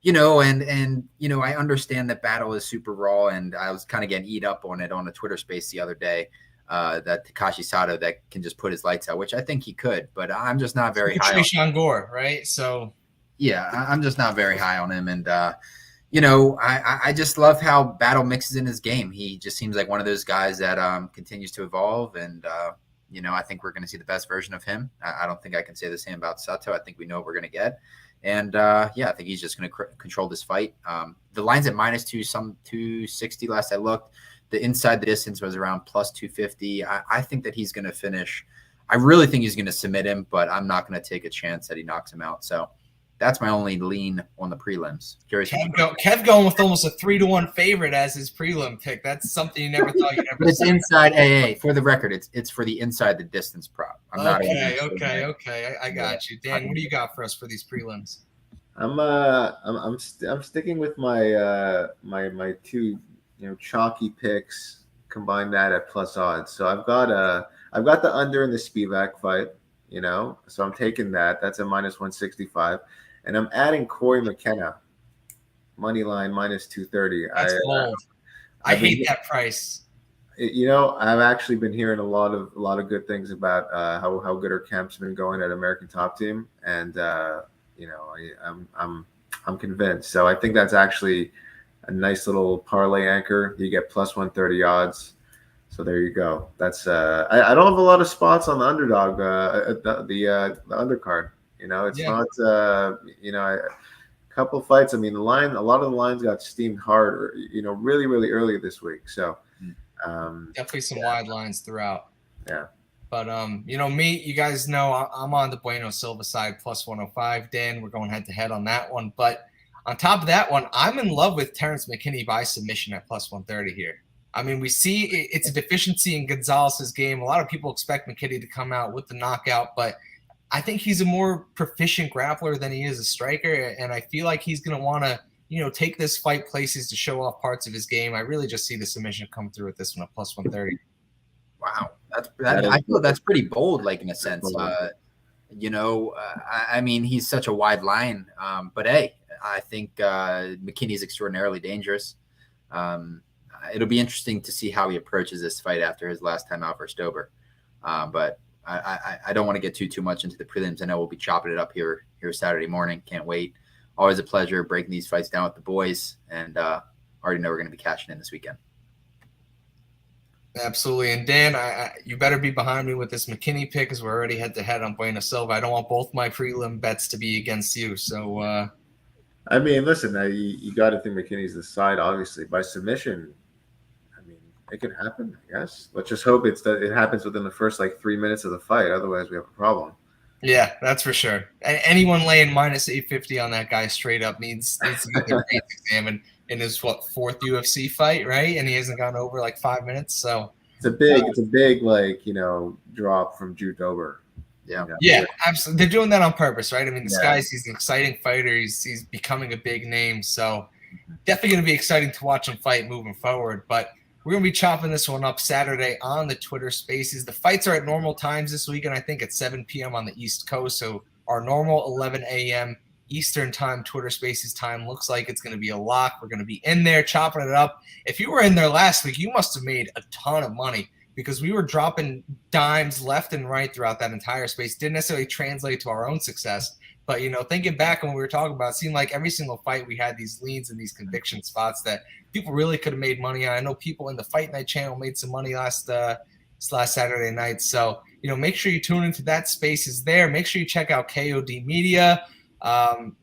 I understand that Battle is super raw, and I was kind of getting eat up on it on a Twitter space the other day. That Takashi Sato that can just put his lights out, which I think he could, but I'm just not very high. Sean Gore, right? So yeah, I'm just not very high on him, and I just love how Battle mixes in his game. He just seems like one of those guys that continues to evolve, and I think we're going to see the best version of him. I don't think I can say the same about Sato. I think we know what we're going to get. And I think he's just going to control this fight. The line's at -2, some 260 last I looked. the inside the distance was around plus 250. I think that he's going to finish. I really think he's going to submit him, but I'm not going to take a chance that he knocks him out. So that's my only lean on the prelims. Kev going with almost a 3-1 favorite as his prelim pick. That's something you never thought you'd ever It's see. inside AA. For the record, it's for the inside the distance prop. Okay. I got you. Dan, what do you got for us for these prelims? I'm sticking with my my two chalky picks. Combine that at plus odds. So I've got the under in the Spivak fight. So I'm taking that. That's a minus 165. And I'm adding Corey McKenna, money line minus 230. That's bold. I hate that price. I've actually been hearing a lot of good things about how good her camp's been going at American Top Team, and I'm convinced. So I think that's actually a nice little parlay anchor. You get plus 130 odds. So there you go. That's I don't have a lot of spots on the underdog, the undercard. It's not a couple fights. I mean, a lot of the lines got steamed hard, really, really early this week. So definitely some wide lines throughout. Yeah. But me, you guys know I'm on the Bueno Silva side plus 105. Dan, we're going head to head on that one. But on top of that one, I'm in love with Terrence McKinney by submission at plus 130 here. I mean, we see it's a deficiency in Gonzalez's game. A lot of people expect McKinney to come out with the knockout, but I think he's a more proficient grappler than he is a striker, and I feel like he's going to want to, take this fight places to show off parts of his game. I really just see the submission come through with this one at plus 130. Wow, I feel that's pretty bold, like in a sense. I mean, he's such a wide line, but hey, I think McKinney's extraordinarily dangerous. It'll be interesting to see how he approaches this fight after his last time out for Stober. But I don't want to get too much into the prelims. I know we'll be chopping it up here Saturday morning. Can't wait. Always a pleasure breaking these fights down with the boys, and already know we're going to be cashing in this weekend. Absolutely. And Dan, you better be behind me with this McKinney pick because we're already head to head on Bueno Silva. I don't want both my prelim bets to be against you. So, I mean, listen, you got to think McKinney's the side, obviously. By submission, I mean, it could happen, I guess. Let's just hope it happens within the first 3 minutes of the fight. Otherwise, we have a problem. Yeah, that's for sure. Anyone laying minus 850 on that guy straight up needs to get their face examined in his fourth UFC fight, right? And he hasn't gone over 5 minutes. So it's a big drop from Drew Dober. Yeah, absolutely. They're doing that on purpose, right? I mean, he's an exciting fighter. He's becoming a big name. So definitely going to be exciting to watch him fight moving forward. But we're going to be chopping this one up Saturday on the Twitter Spaces. The fights are at normal times this week, and I think at 7 p.m. on the East Coast. So our normal 11 a.m. Eastern time, Twitter Spaces time looks like it's going to be a lock. We're going to be in there chopping it up. If you were in there last week, you must have made a ton of money because we were dropping dimes left and right throughout that entire space. Didn't necessarily translate to our own success. But, thinking back when we were talking about it, seemed like every single fight we had these leans and these conviction spots that people really could have made money on. I know people in the Fight Night channel made some money last Saturday night. So, make sure you tune into that Spaces there. Make sure you check out KOD Media.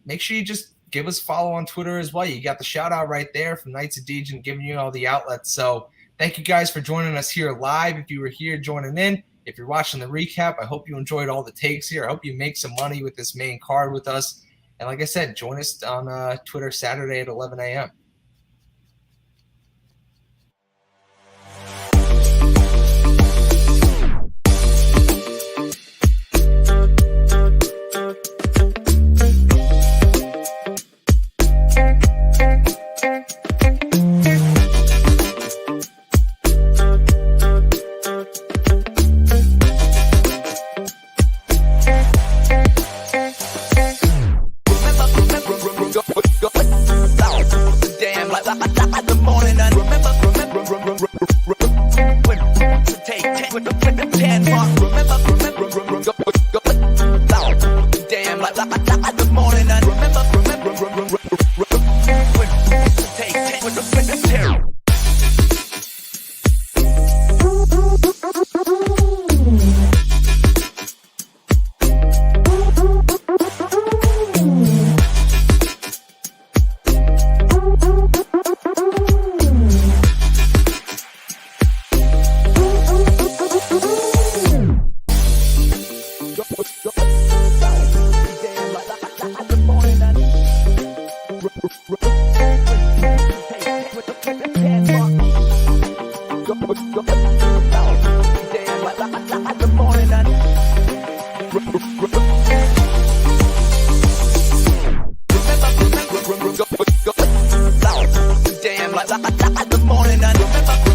Make sure you just give us a follow on Twitter as well. You got the shout out right there from Knights of Dejan giving you all the outlets. So thank you guys for joining us here live. If you were here joining in, if you're watching the recap, I hope you enjoyed all the takes here. I hope you make some money with this main card with us. And like I said, join us on Twitter Saturday at 11 a.m. Go. Damn, like the morning.